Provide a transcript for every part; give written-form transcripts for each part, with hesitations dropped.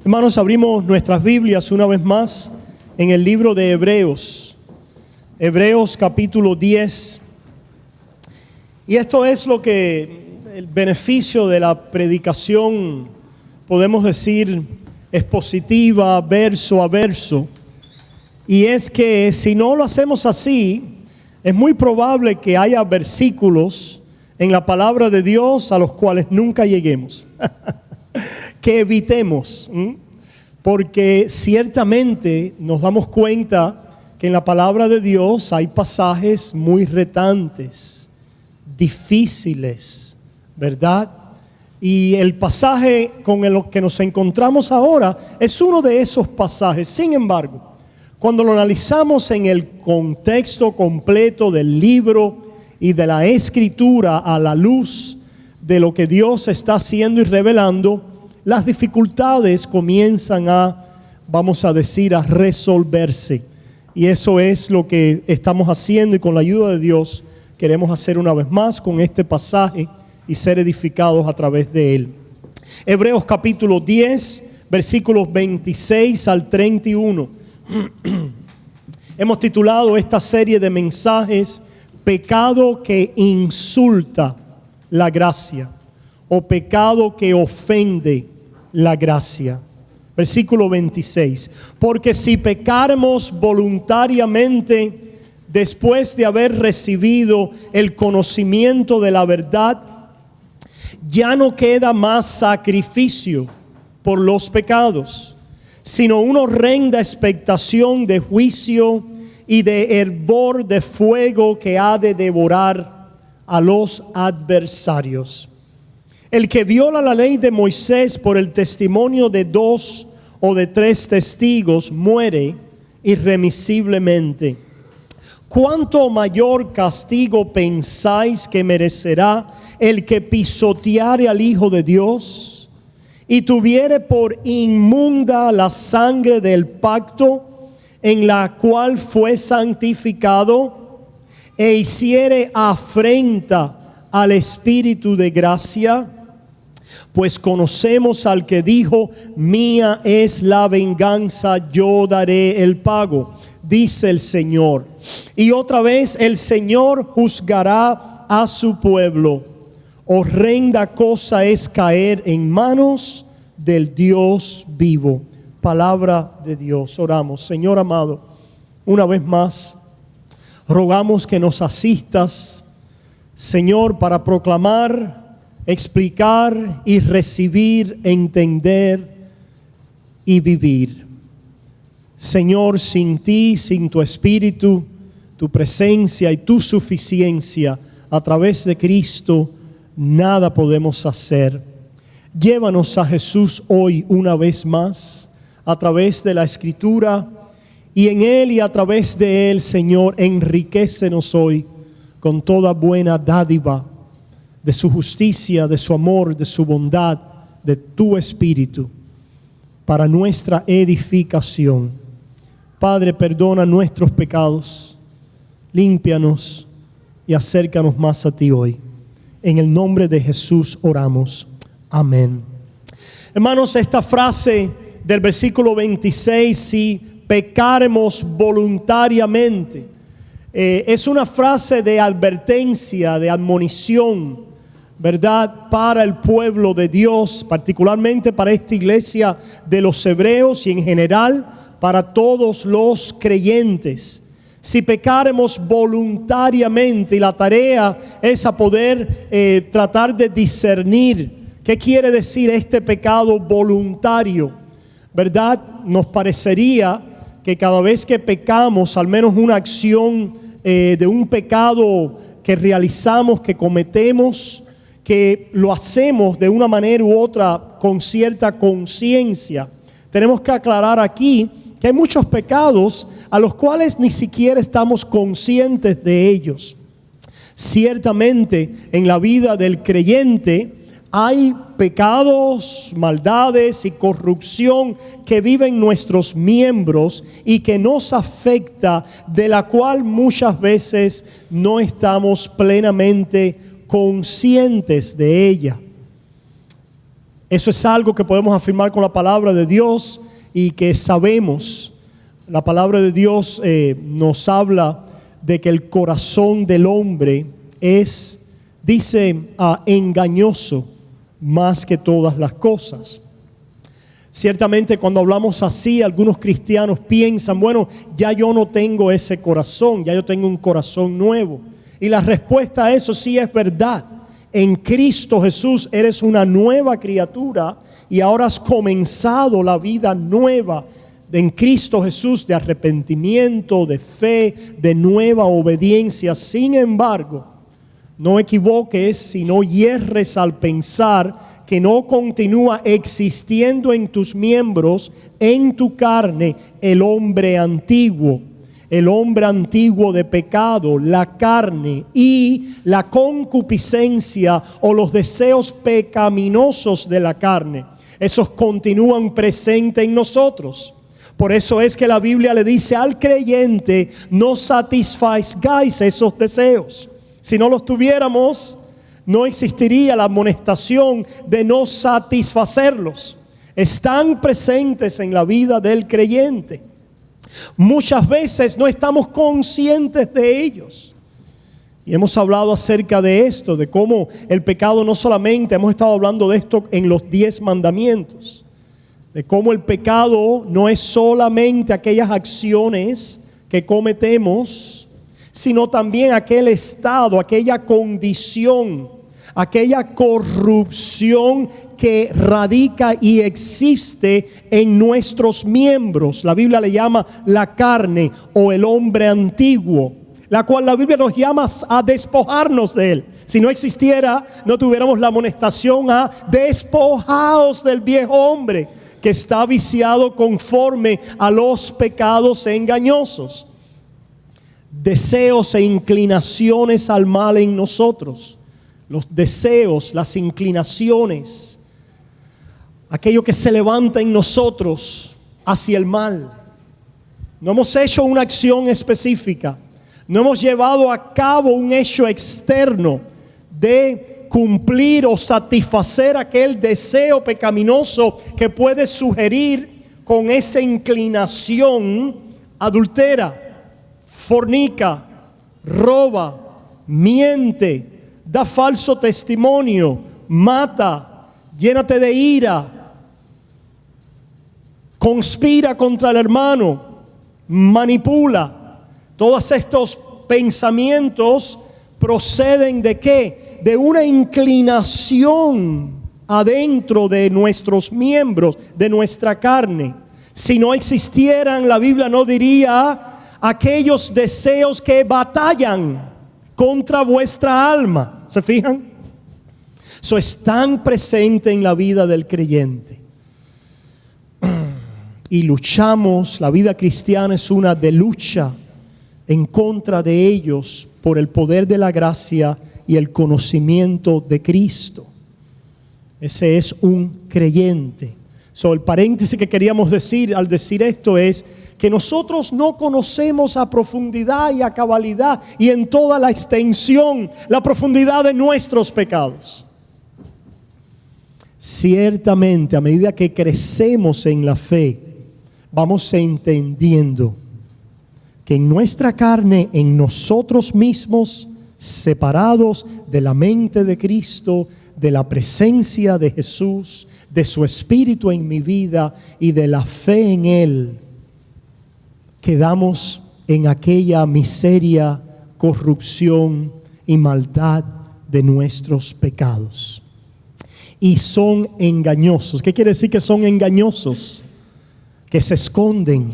Hermanos, abrimos nuestras Biblias una vez más en el libro de Hebreos. Hebreos capítulo 10. Y esto es lo que el beneficio de la predicación, podemos decir, expositiva, verso a verso. Y es que si no lo hacemos así, es muy probable que haya versículos en la palabra de Dios a los cuales nunca lleguemos. Que evitemos, porque ciertamente nos damos cuenta que en la palabra de Dios hay pasajes muy retantes, difíciles, ¿verdad? Y el pasaje con el que nos encontramos ahora es uno de esos pasajes. Sin embargo, cuando lo analizamos en el contexto completo del libro y de la escritura a la luz de lo que Dios está haciendo y revelando, las dificultades comienzan a, vamos a decir, a resolverse. Y eso es lo que estamos haciendo, y con la ayuda de Dios queremos hacer una vez más con este pasaje y ser edificados a través de él. Hebreos capítulo 10, versículos 26 al 31. Hemos titulado esta serie de mensajes "Pecado que insulta la gracia" o "Pecado que ofende la gracia". Versículo 26. Porque si pecáramos voluntariamente después de haber recibido el conocimiento de la verdad, ya no queda más sacrificio por los pecados, sino una horrenda expectación de juicio y de hervor de fuego que ha de devorar a los adversarios. El que viola la ley de Moisés por el testimonio de 2 o de 3 testigos muere irremisiblemente. ¿Cuánto mayor castigo pensáis que merecerá el que pisoteare al Hijo de Dios y tuviere por inmunda la sangre del pacto en la cual fue santificado e hiciere afrenta al Espíritu de gracia? Pues conocemos al que dijo: mía es la venganza, yo daré el pago, dice el Señor. Y otra vez el Señor juzgará a su pueblo. Horrenda cosa es caer en manos del Dios vivo. Palabra de Dios. Oramos. Señor amado, una vez más rogamos que nos asistas, Señor, para proclamar, explicar y recibir, entender y vivir. Señor, sin ti, sin tu Espíritu, tu presencia y tu suficiencia a través de Cristo, nada podemos hacer. Llévanos a Jesús hoy una vez más a través de la Escritura, y en Él y a través de Él, Señor, enriquécenos hoy con toda buena dádiva de su justicia, de su amor, de su bondad, de tu Espíritu, para nuestra edificación. Padre, perdona nuestros pecados, límpianos y acércanos más a ti hoy. En el nombre de Jesús oramos. Amén. Hermanos, esta frase del versículo 26, si pecáremos voluntariamente, es una frase de advertencia, de admonición, ¿verdad?, para el pueblo de Dios, particularmente para esta iglesia de los hebreos y en general para todos los creyentes. Si pecáremos voluntariamente, y la tarea es a poder tratar de discernir qué quiere decir este pecado voluntario, ¿verdad? Nos parecería que cada vez que pecamos, al menos una acción de un pecado que realizamos, que cometemos, que lo hacemos de una manera u otra con cierta conciencia. Tenemos que aclarar aquí que hay muchos pecados a los cuales ni siquiera estamos conscientes de ellos. Ciertamente en la vida del creyente hay pecados, maldades y corrupción que viven nuestros miembros y que nos afecta, de la cual muchas veces no estamos plenamente conscientes de ella. Eso es algo que podemos afirmar con la palabra de Dios y que sabemos. La palabra de Dios nos habla de que el corazón del hombre es, dice, engañoso más que todas las cosas. Ciertamente cuando hablamos así, algunos cristianos piensan, bueno, ya yo no tengo ese corazón, ya yo tengo un corazón nuevo. Y la respuesta a eso sí es verdad. En Cristo Jesús eres una nueva criatura y ahora has comenzado la vida nueva en Cristo Jesús, de arrepentimiento, de fe, de nueva obediencia. Sin embargo, no equivoques, sino hierres al pensar que no continúa existiendo en tus miembros, en tu carne, el hombre antiguo de pecado, la carne y la concupiscencia o los deseos pecaminosos de la carne. Esos continúan presentes en nosotros. Por eso es que la Biblia le dice al creyente, no satisfagáis esos deseos. Si no los tuviéramos, no existiría la amonestación de no satisfacerlos. Están presentes en la vida del creyente. Muchas veces no estamos conscientes de ellos. Y hemos hablado acerca de esto, de cómo el pecado no solamente, hemos estado hablando de esto en los 10 mandamientos, de cómo el pecado no es solamente aquellas acciones que cometemos, sino también aquel estado, aquella condición, aquella corrupción que radica y existe en nuestros miembros. La Biblia le llama la carne o el hombre antiguo, la cual la Biblia nos llama a despojarnos de él. Si no existiera, no tuviéramos la amonestación a despojaos del viejo hombre que está viciado conforme a los pecados engañosos. Deseos e inclinaciones al mal en nosotros. Los deseos, las inclinaciones, aquello que se levanta en nosotros hacia el mal. No hemos hecho una acción específica, no hemos llevado a cabo un hecho externo de cumplir o satisfacer aquel deseo pecaminoso que puede sugerir con esa inclinación adultera, fornica, roba, miente, da falso testimonio, mata, llénate de ira, conspira contra el hermano, manipula. Todos estos pensamientos proceden ¿de qué? De una inclinación adentro de nuestros miembros, de nuestra carne. Si no existieran, la Biblia no diría aquellos deseos que batallan contra vuestra alma. ¿Se fijan? Eso es tan presente en la vida del creyente. Y luchamos, la vida cristiana es una de lucha en contra de ellos por el poder de la gracia y el conocimiento de Cristo. Ese es un creyente. El paréntesis que queríamos decir al decir esto es que nosotros no conocemos a profundidad y a cabalidad y en toda la extensión, la profundidad de nuestros pecados. Ciertamente, a medida que crecemos en la fe, vamos entendiendo que en nuestra carne, en nosotros mismos, separados de la mente de Cristo, de la presencia de Jesús, de su Espíritu en mi vida y de la fe en Él, quedamos en aquella miseria, corrupción y maldad de nuestros pecados. Y son engañosos. ¿Qué quiere decir que son engañosos? Que se esconden,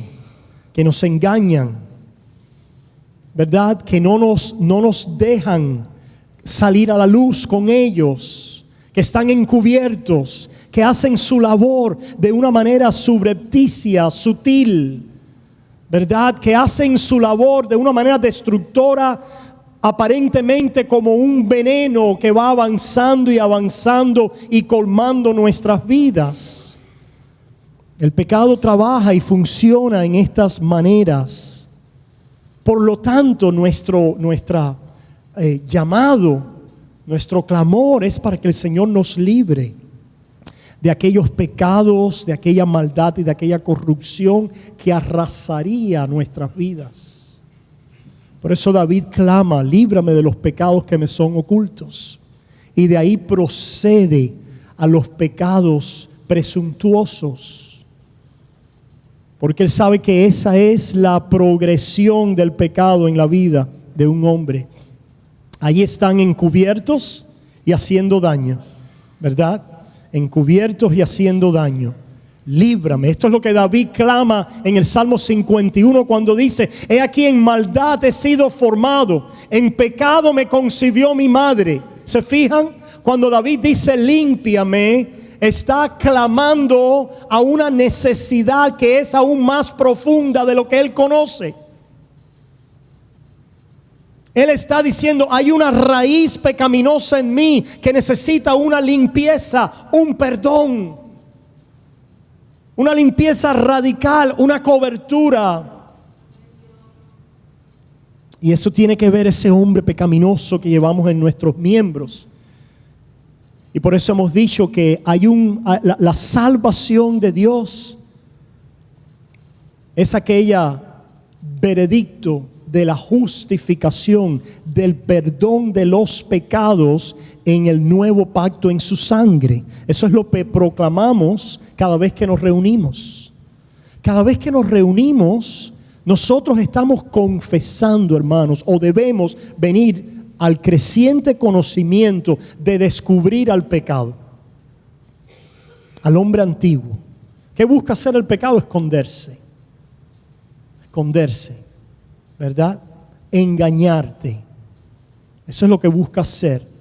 que nos engañan, ¿verdad? Que no nos dejan salir a la luz con ellos, que están encubiertos, que hacen su labor de una manera subrepticia, sutil, ¿verdad? Que hacen su labor de una manera destructora, aparentemente como un veneno que va avanzando y colmando nuestras vidas. El pecado trabaja y funciona en estas maneras. Por lo tanto, nuestro llamado, nuestro clamor es para que el Señor nos libre de aquellos pecados, de aquella maldad y de aquella corrupción que arrasaría nuestras vidas. Por eso David clama: líbrame de los pecados que me son ocultos. Y de ahí procede a los pecados presuntuosos, porque él sabe que esa es la progresión del pecado en la vida de un hombre. Ahí están encubiertos y haciendo daño, ¿verdad? Encubiertos y haciendo daño. Líbrame. Esto es lo que David clama en el Salmo 51 cuando dice: he aquí en maldad he sido formado, en pecado me concibió mi madre. ¿Se fijan? Cuando David dice límpiame, está clamando a una necesidad que es aún más profunda de lo que él conoce. Él está diciendo: hay una raíz pecaminosa en mí que necesita una limpieza, un perdón, una limpieza radical, una cobertura. Y eso tiene que ver ese hombre pecaminoso que llevamos en nuestros miembros. Y por eso hemos dicho que hay la salvación de Dios es aquella veredicto de la justificación, del perdón de los pecados en el nuevo pacto en su sangre. Eso es lo que proclamamos cada vez que nos reunimos. Cada vez que nos reunimos, nosotros estamos confesando, hermanos, o debemos venir al creciente conocimiento de descubrir al pecado, al hombre antiguo. ¿Qué busca hacer el pecado? Esconderse, ¿verdad? Engañarte. Eso es lo que busca hacer.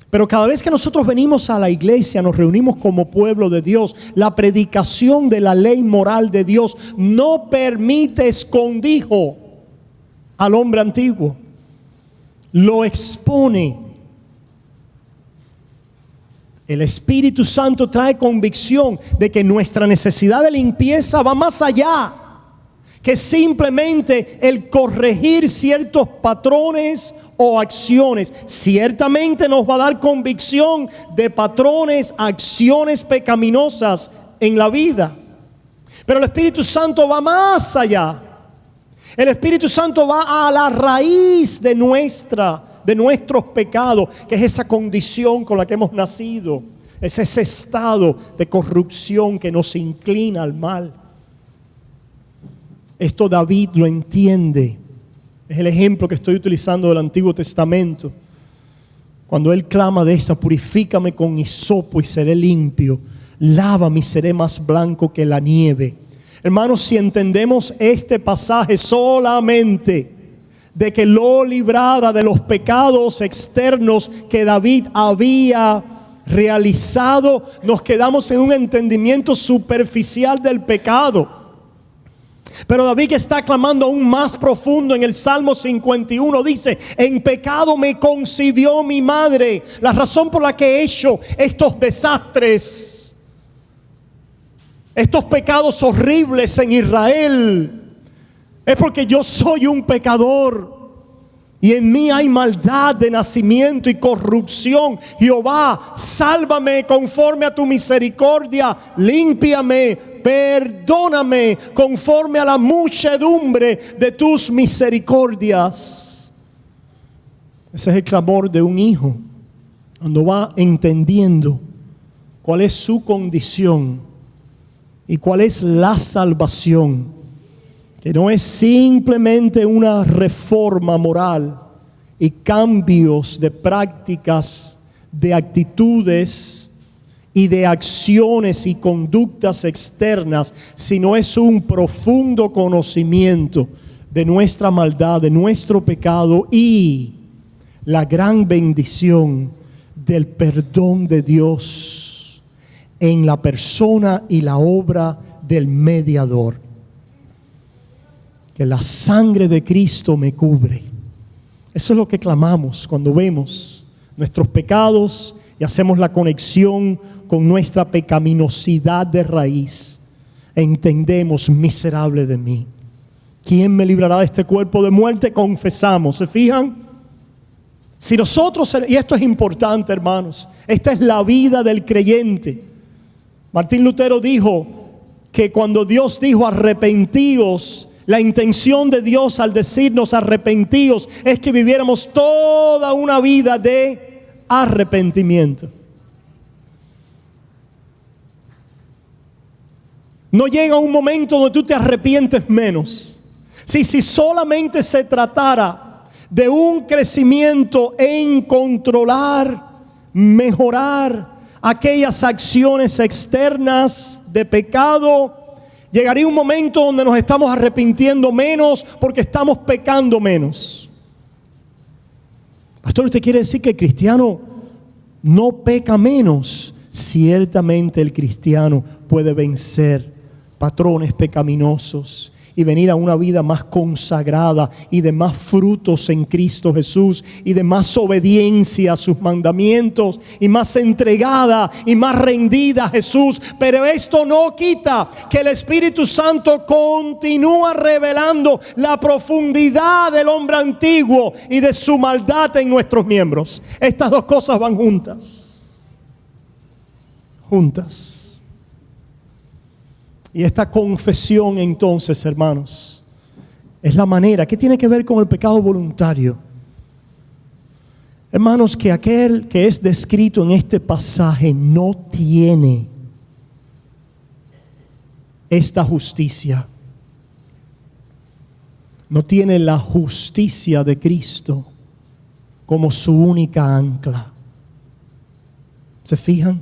Pero cada vez que nosotros venimos a la iglesia, nos reunimos como pueblo de Dios, la predicación de la ley moral de Dios no permite escondijo al hombre antiguo. Lo expone. El Espíritu Santo trae convicción de que nuestra necesidad de limpieza va más allá que simplemente el corregir ciertos patrones o acciones. Ciertamente nos va a dar convicción de patrones, acciones pecaminosas en la vida. Pero el Espíritu Santo va más allá. El Espíritu Santo va a la raíz de nuestros pecados, que es esa condición con la que hemos nacido. Es ese estado de corrupción que nos inclina al mal. Esto David lo entiende. Es el ejemplo que estoy utilizando del Antiguo Testamento. Cuando él clama de esta: purifícame con hisopo y seré limpio, lávame y seré más blanco que la nieve. Hermanos, si entendemos este pasaje solamente de que lo librara de los pecados externos que David había realizado, nos quedamos en un entendimiento superficial del pecado. Pero David, que está clamando aún más profundo en el Salmo 51, dice: en pecado me concibió mi madre. La razón por la que he hecho estos desastres, estos pecados horribles en Israel, es porque yo soy un pecador y en mí hay maldad de nacimiento y corrupción. Jehová, sálvame conforme a tu misericordia, límpiame, perdóname conforme a la muchedumbre de tus misericordias. Ese es el clamor de un hijo cuando va entendiendo cuál es su condición y cuál es la salvación, que no es simplemente una reforma moral y cambios de prácticas, de actitudes y de acciones y conductas externas, sino es un profundo conocimiento de nuestra maldad, de nuestro pecado y la gran bendición del perdón de Dios en la persona y la obra del mediador. Que la sangre de Cristo me cubre. Eso es lo que clamamos cuando vemos nuestros pecados y hacemos la conexión con nuestra pecaminosidad de raíz. Entendemos: miserable de mí, ¿quién me librará de este cuerpo de muerte? Confesamos, ¿se fijan? Si nosotros, y esto es importante, hermanos, esta es la vida del creyente. Martín Lutero dijo que cuando Dios dijo arrepentíos, la intención de Dios al decirnos arrepentíos es que viviéramos toda una vida de arrepentimiento. No llega un momento donde tú te arrepientes menos. Si solamente se tratara de un crecimiento en controlar, mejorar aquellas acciones externas de pecado, llegaría un momento donde nos estamos arrepintiendo menos porque estamos pecando menos. Pastor, ¿usted quiere decir que el cristiano no peca menos? Ciertamente el cristiano puede vencer patrones pecaminosos y venir a una vida más consagrada y de más frutos en Cristo Jesús y de más obediencia a sus mandamientos y más entregada y más rendida a Jesús. Pero esto no quita que el Espíritu Santo continúa revelando la profundidad del hombre antiguo y de su maldad en nuestros miembros. Estas dos cosas van juntas. Y esta confesión entonces, hermanos, es la manera. ¿Qué tiene que ver con el pecado voluntario? Hermanos, que aquel que es descrito en este pasaje no tiene esta justicia. No tiene la justicia de Cristo como su única ancla. ¿Se fijan?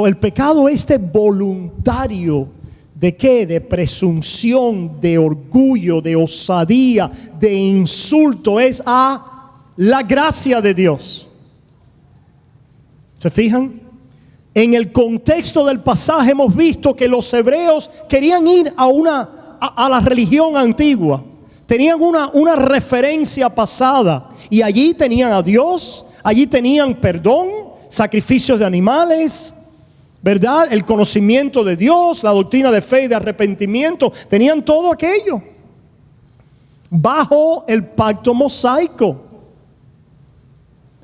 El pecado este voluntario, ¿de qué? De presunción, de orgullo, de osadía, de insulto, es a la gracia de Dios. ¿Se fijan? En el contexto del pasaje hemos visto que los hebreos querían ir a la religión antigua. Tenían una referencia pasada y allí tenían a Dios, allí tenían perdón, sacrificios de animales, ¿verdad? El conocimiento de Dios, la doctrina de fe y de arrepentimiento. Tenían todo aquello bajo el pacto mosaico.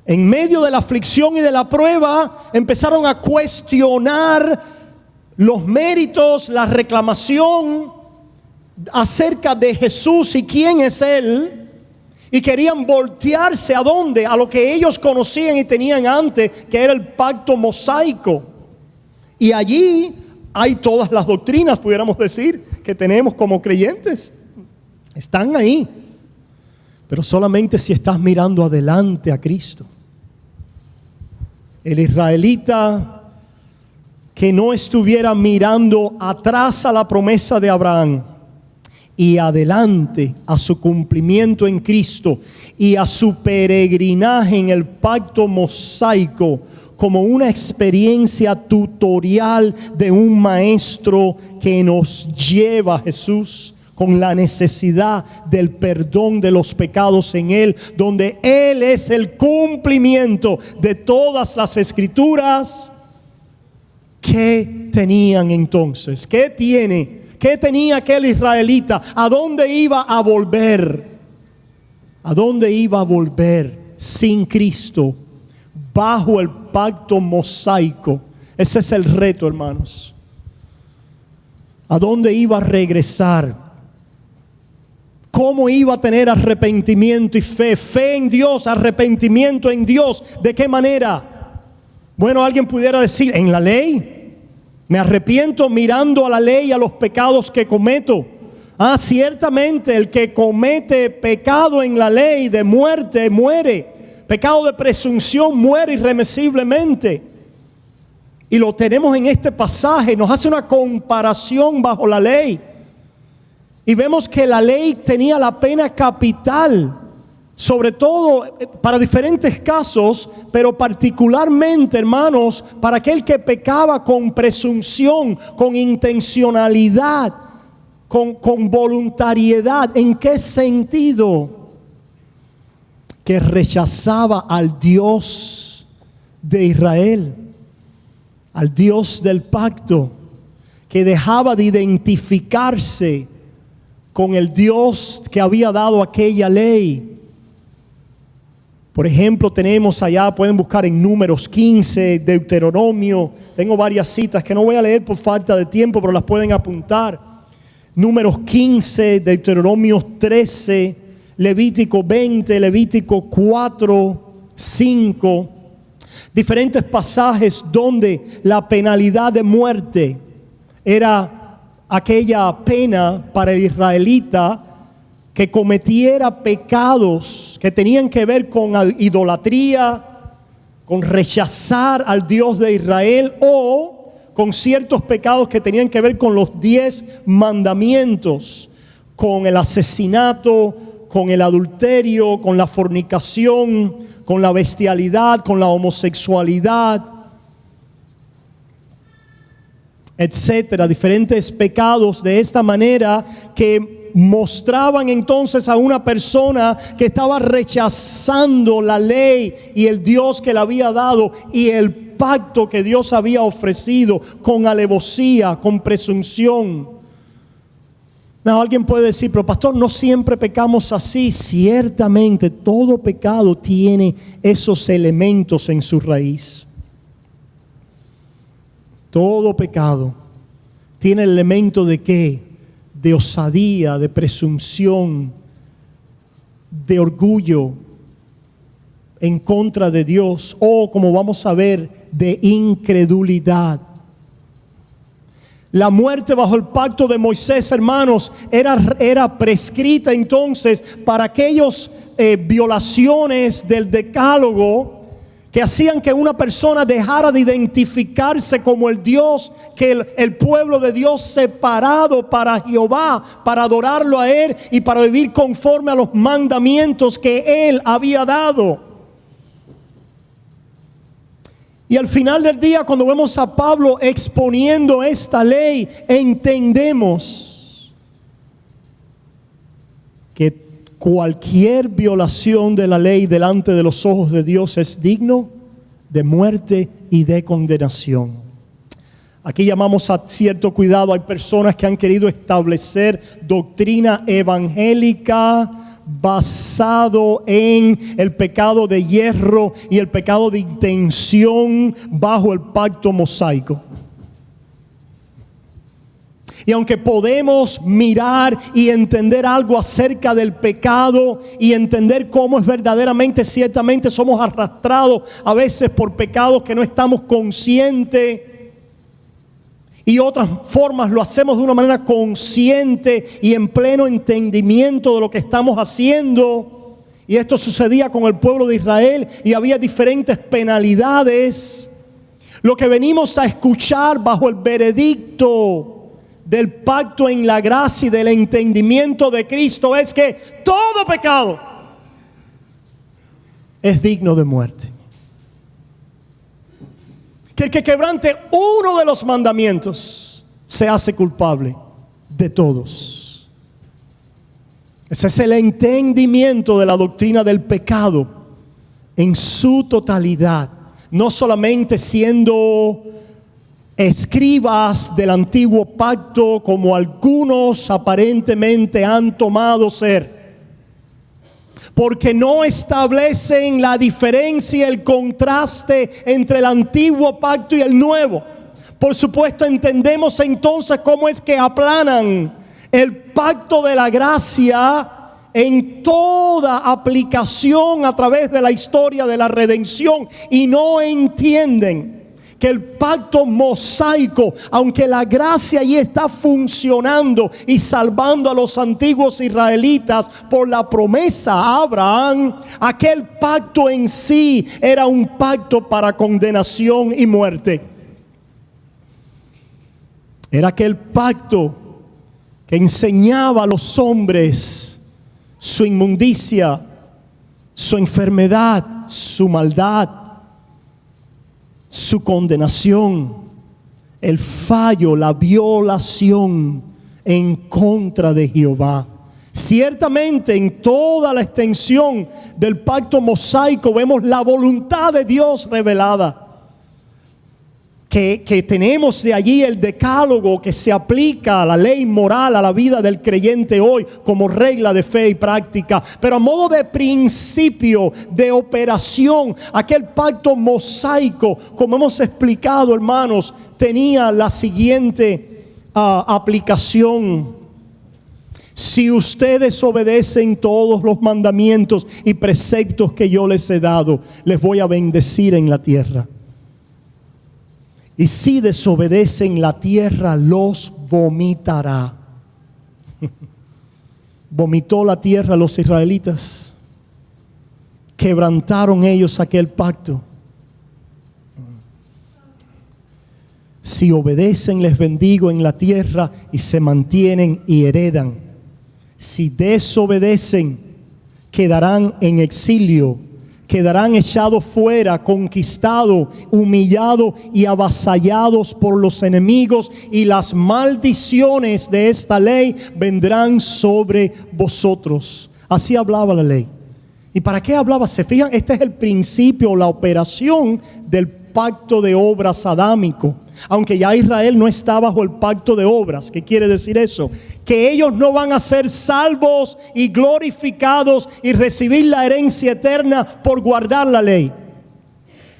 En medio de la aflicción y de la prueba empezaron a cuestionar los méritos, la reclamación acerca de Jesús y quién es Él. Y querían voltearse ¿a dónde? A lo que ellos conocían y tenían antes, que era el pacto mosaico. Y allí hay todas las doctrinas, pudiéramos decir, que tenemos como creyentes. Están ahí. Pero solamente si estás mirando adelante a Cristo. El israelita que no estuviera mirando atrás a la promesa de Abraham y adelante a su cumplimiento en Cristo y a su peregrinaje en el pacto mosaico, como una experiencia tutorial de un maestro que nos lleva a Jesús con la necesidad del perdón de los pecados en Él, donde Él es el cumplimiento de todas las escrituras. ¿Qué tenían entonces? ¿Qué tenía aquel israelita? ¿A dónde iba a volver? ¿A dónde iba a volver sin Cristo? Bajo el pacto mosaico. Ese es el reto, hermanos. ¿A dónde iba a regresar? ¿Cómo iba a tener arrepentimiento y fe? Fe en Dios, arrepentimiento en Dios. ¿De qué manera? Bueno, alguien pudiera decir, en la ley. Me arrepiento mirando a la ley y a los pecados que cometo. Ciertamente el que comete pecado en la ley de muerte, muere. Pecado de presunción, muere irremisiblemente. Y lo tenemos en este pasaje. Nos hace una comparación bajo la ley. Y vemos que la ley tenía la pena capital, sobre todo para diferentes casos, pero particularmente, hermanos, para aquel que pecaba con presunción, con intencionalidad, con voluntariedad. ¿En qué sentido? Que rechazaba al Dios de Israel, al Dios del pacto, que dejaba de identificarse con el Dios que había dado aquella ley. Por ejemplo, tenemos allá, pueden buscar en Números 15, Deuteronomio. Tengo varias citas que no voy a leer por falta de tiempo, pero las pueden apuntar. Números 15, Deuteronomio 13, Levítico 20, Levítico 4, 5. Diferentes pasajes donde la penalidad de muerte era aquella pena para el israelita que cometiera pecados que tenían que ver con idolatría, con rechazar al Dios de Israel, o con ciertos pecados que tenían que ver con los 10 mandamientos, con el asesinato, con el adulterio, con la fornicación, con la bestialidad, con la homosexualidad, etcétera. Diferentes pecados de esta manera que mostraban entonces a una persona que estaba rechazando la ley y el Dios que le había dado y el pacto que Dios había ofrecido, con alevosía, con presunción. No, alguien puede decir, pero pastor, no siempre pecamos así. Ciertamente todo pecado tiene esos elementos en su raíz. Todo pecado tiene el elemento de ¿qué? De osadía, de presunción, de orgullo en contra de Dios, o como vamos a ver, de incredulidad. La muerte bajo el pacto de Moisés, hermanos, era prescrita entonces para aquellos violaciones del decálogo que hacían que una persona dejara de identificarse como el Dios, que el pueblo de Dios separado para Jehová, para adorarlo a Él y para vivir conforme a los mandamientos que Él había dado. Y al final del día, cuando vemos a Pablo exponiendo esta ley, entendemos que cualquier violación de la ley delante de los ojos de Dios es digno de muerte y de condenación. Aquí llamamos a cierto cuidado. Hay personas que han querido establecer doctrina evangélica basado en el pecado de hierro y el pecado de intención bajo el pacto mosaico. Y aunque podemos mirar y entender algo acerca del pecado y entender cómo es verdaderamente, ciertamente somos arrastrados a veces por pecados que no estamos conscientes, y otras formas lo hacemos de una manera consciente y en pleno entendimiento de lo que estamos haciendo. Y esto sucedía con el pueblo de Israel y había diferentes penalidades. Lo que venimos a escuchar bajo el veredicto del pacto en la gracia y del entendimiento de Cristo es que todo pecado es digno de muerte. Que el que quebrante uno de los mandamientos se hace culpable de todos. Ese es el entendimiento de la doctrina del pecado en su totalidad. No solamente siendo escribas del antiguo pacto como algunos aparentemente han tomado ser, porque no establecen la diferencia, el contraste entre el antiguo pacto y el nuevo. Por supuesto, entendemos entonces cómo es que aplanan el pacto de la gracia en toda aplicación a través de la historia de la redención, y no entienden que el pacto mosaico, aunque la gracia allí está funcionando y salvando a los antiguos israelitas por la promesa a Abraham, aquel pacto en sí era un pacto para condenación y muerte. Era aquel pacto que enseñaba a los hombres su inmundicia, su enfermedad, su maldad, su condenación, el fallo, la violación en contra de Jehová. Ciertamente en toda la extensión del pacto mosaico vemos la voluntad de Dios revelada. que tenemos de allí el decálogo que se aplica a la ley moral, a la vida del creyente hoy como regla de fe y práctica. Pero a modo de principio, de operación, aquel pacto mosaico, como hemos explicado, hermanos, tenía la siguiente aplicación. Si ustedes obedecen todos los mandamientos y preceptos que yo les he dado, les voy a bendecir en la tierra. Y si desobedecen, la tierra los vomitará. Vomitó la tierra a los israelitas. Quebrantaron ellos aquel pacto. Si obedecen, les bendigo en la tierra y se mantienen y heredan. Si desobedecen, quedarán en exilio. Quedarán echados fuera, conquistados, humillados y avasallados por los enemigos, y las maldiciones de esta ley vendrán sobre vosotros. Así hablaba la ley. ¿Y para qué hablaba? Se fijan, este es el principio, la operación del pacto de obras adámico. Aunque ya Israel no está bajo el pacto de obras. ¿Qué quiere decir eso? Que ellos no van a ser salvos y glorificados y recibir la herencia eterna por guardar la ley.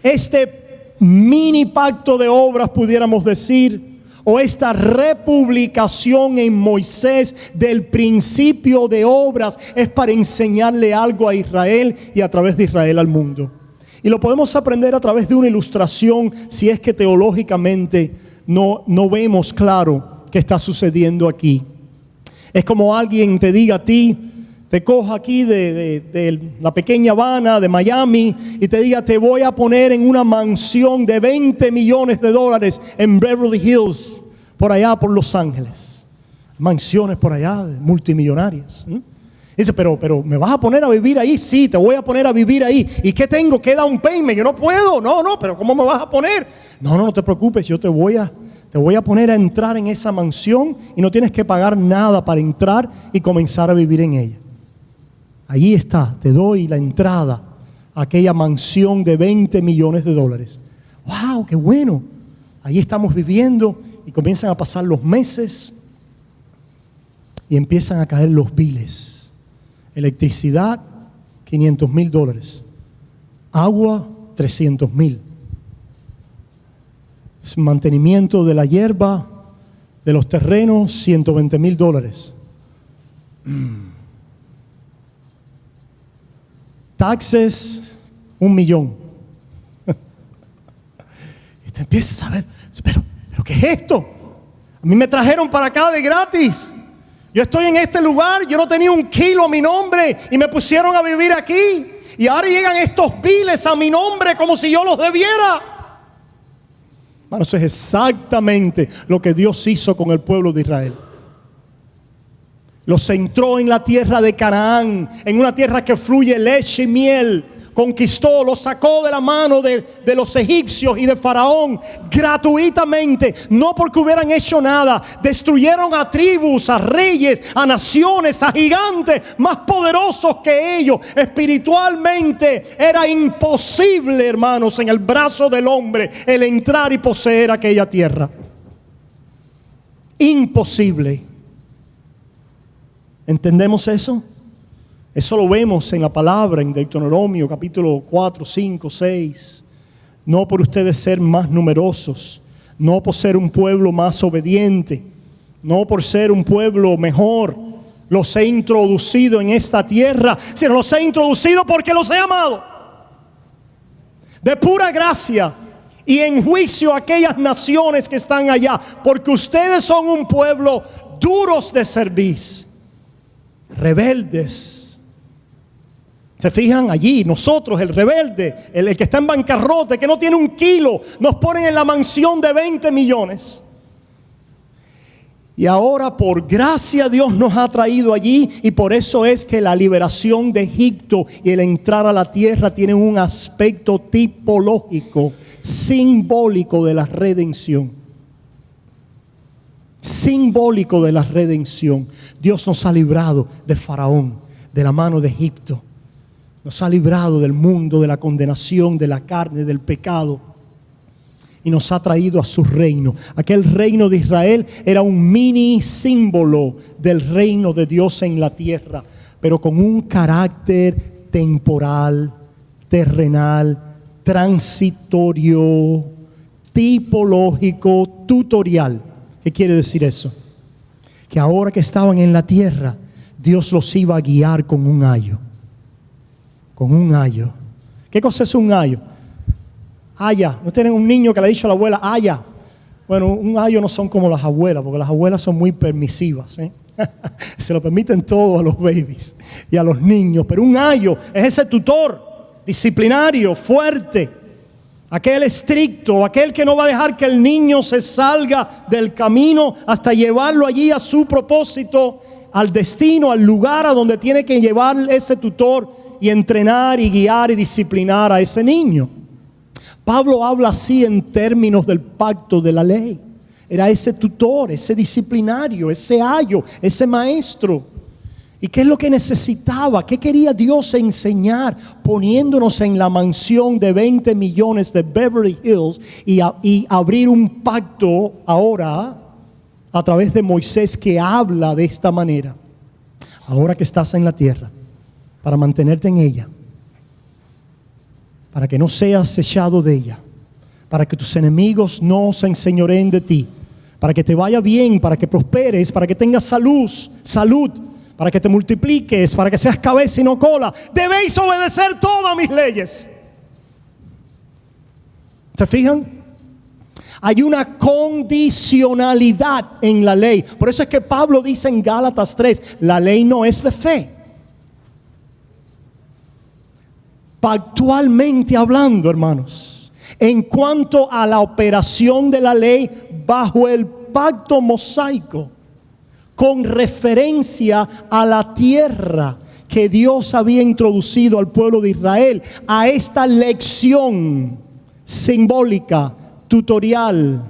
Este mini pacto de obras, pudiéramos decir, o esta republicación en Moisés del principio de obras, es para enseñarle algo a Israel y a través de Israel al mundo. Y lo podemos aprender a través de una ilustración, si es que teológicamente no vemos claro qué está sucediendo aquí. Es como alguien te diga a ti, te coja aquí de la pequeña Habana, de Miami, y te diga: te voy a poner en una mansión de $20 millones en Beverly Hills, por allá por Los Ángeles. Mansiones por allá multimillonarias. Dice, pero ¿me vas a poner a vivir ahí? Sí, te voy a poner a vivir ahí. ¿Y qué tengo? ¿Qué da un payment? Yo no puedo. No, pero ¿cómo me vas a poner? No te preocupes, yo te voy a poner a entrar en esa mansión y no tienes que pagar nada para entrar y comenzar a vivir en ella. Allí está, te doy la entrada a aquella mansión de $20 millones. ¡Wow, qué bueno! Ahí estamos viviendo y comienzan a pasar los meses y empiezan a caer los biles. Electricidad, $500,000. Agua, $300,000. Mantenimiento de la hierba, de los terrenos, $120,000. Taxes, $1 millón. Y te empiezas a ver, pero ¿qué es esto? A mí me trajeron para acá de gratis. Yo estoy en este lugar, yo no tenía un kilo a mi nombre y me pusieron a vivir aquí. Y ahora llegan estos biles a mi nombre como si yo los debiera. Bueno, eso es exactamente lo que Dios hizo con el pueblo de Israel. Los entró en la tierra de Canaán, en una tierra que fluye leche y miel. Conquistó, los sacó de la mano de los egipcios y de Faraón gratuitamente, no porque hubieran hecho nada. Destruyeron a tribus, a reyes, a naciones, a gigantes más poderosos que ellos. Espiritualmente era imposible, hermanos, en el brazo del hombre el entrar y poseer aquella tierra. Imposible. ¿Entendemos eso? Eso lo vemos en la palabra, en Deuteronomio capítulo 4, 5, 6. No por ustedes ser más numerosos, no por ser un pueblo más obediente, no por ser un pueblo mejor, los he introducido en esta tierra, sino los he introducido porque los he amado. De pura gracia y en juicio a aquellas naciones que están allá, porque ustedes son un pueblo duros de cerviz, rebeldes. Se fijan allí, nosotros, el rebelde, el que está en bancarrota, que no tiene un kilo, nos ponen en la mansión de 20 millones. Y ahora por gracia Dios nos ha traído allí, y por eso es que la liberación de Egipto y el entrar a la tierra tienen un aspecto tipológico, simbólico de la redención. Simbólico de la redención. Dios nos ha librado de Faraón, de la mano de Egipto. Nos ha librado del mundo, de la condenación, de la carne, del pecado. y nos ha traído a su reino. Aquel reino de Israel era un mini símbolo del reino de Dios en la tierra, pero con un carácter temporal, terrenal, transitorio, tipológico, tutorial. ¿Qué quiere decir eso? Que ahora que estaban en la tierra, Dios los iba a guiar con un ayo. Con un ayo. ¿Qué cosa es un ayo? Aya. ¿No tienen un niño que le ha dicho a la abuela, aya? Bueno, un ayo no son como las abuelas, porque las abuelas son muy permisivas, ¿eh? Se lo permiten todo a los babies y a los niños. Pero un ayo es ese tutor disciplinario, fuerte, aquel estricto, aquel que no va a dejar que el niño se salga del camino hasta llevarlo allí a su propósito, al destino, al lugar a donde tiene que llevar ese tutor y entrenar y guiar y disciplinar a ese niño. Pablo habla así en términos del pacto de la ley. Era ese tutor, ese disciplinario, ese ayo, ese maestro. ¿Y qué es lo que necesitaba? ¿Qué quería Dios enseñar poniéndonos en la mansión de 20 millones de Beverly Hills y abrir un pacto ahora a través de Moisés que habla de esta manera? Ahora que estás en la tierra, para mantenerte en ella, para que no seas echado de ella, para que tus enemigos no se enseñoreen de ti, para que te vaya bien, para que prosperes, para que tengas salud, para que te multipliques, para que seas cabeza y no cola. Debéis obedecer todas mis leyes. ¿Se fijan? Hay una condicionalidad en la ley. Por eso es que Pablo dice en Gálatas 3, la ley no es de fe. Pactualmente hablando, hermanos, en cuanto a la operación de la ley bajo el pacto mosaico, con referencia a la tierra que Dios había introducido al pueblo de Israel, a esta lección simbólica, tutorial,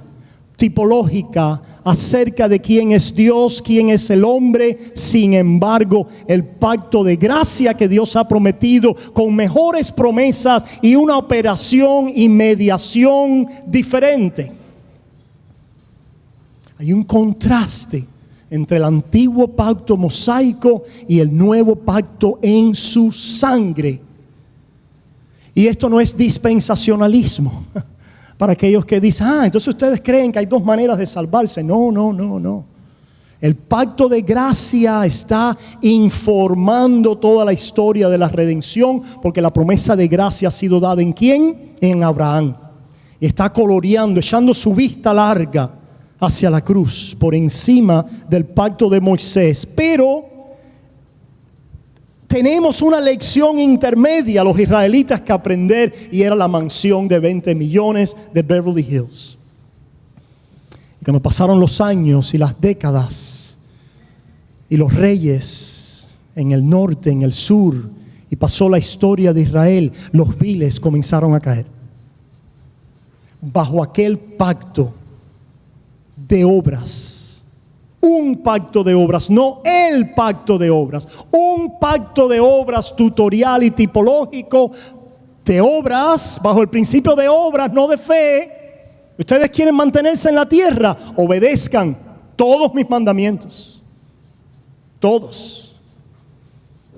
tipológica acerca de quién es Dios, quién es el hombre. Sin embargo, el pacto de gracia que Dios ha prometido, con mejores promesas y una operación y mediación diferente. Hay un contraste entre el antiguo pacto mosaico y el nuevo pacto en su sangre. Y esto no es dispensacionalismo. Para aquellos que dicen, entonces ustedes creen que hay dos maneras de salvarse. No. El pacto de gracia está informando toda la historia de la redención, porque la promesa de gracia ha sido dada ¿en quién? En Abraham. Y está coloreando, echando su vista larga hacia la cruz, por encima del pacto de Moisés. Pero tenemos una lección intermedia los israelitas que aprender, y era la mansión de 20 millones de Beverly Hills. Y cuando pasaron los años y las décadas y los reyes en el norte, en el sur, y pasó la historia de Israel, los viles comenzaron a caer bajo aquel pacto de obras. Un pacto de obras, no el pacto de obras. Un pacto de obras tutorial y tipológico, de obras, bajo el principio de obras, no de fe. Ustedes quieren mantenerse en la tierra, obedezcan todos mis mandamientos. Todos.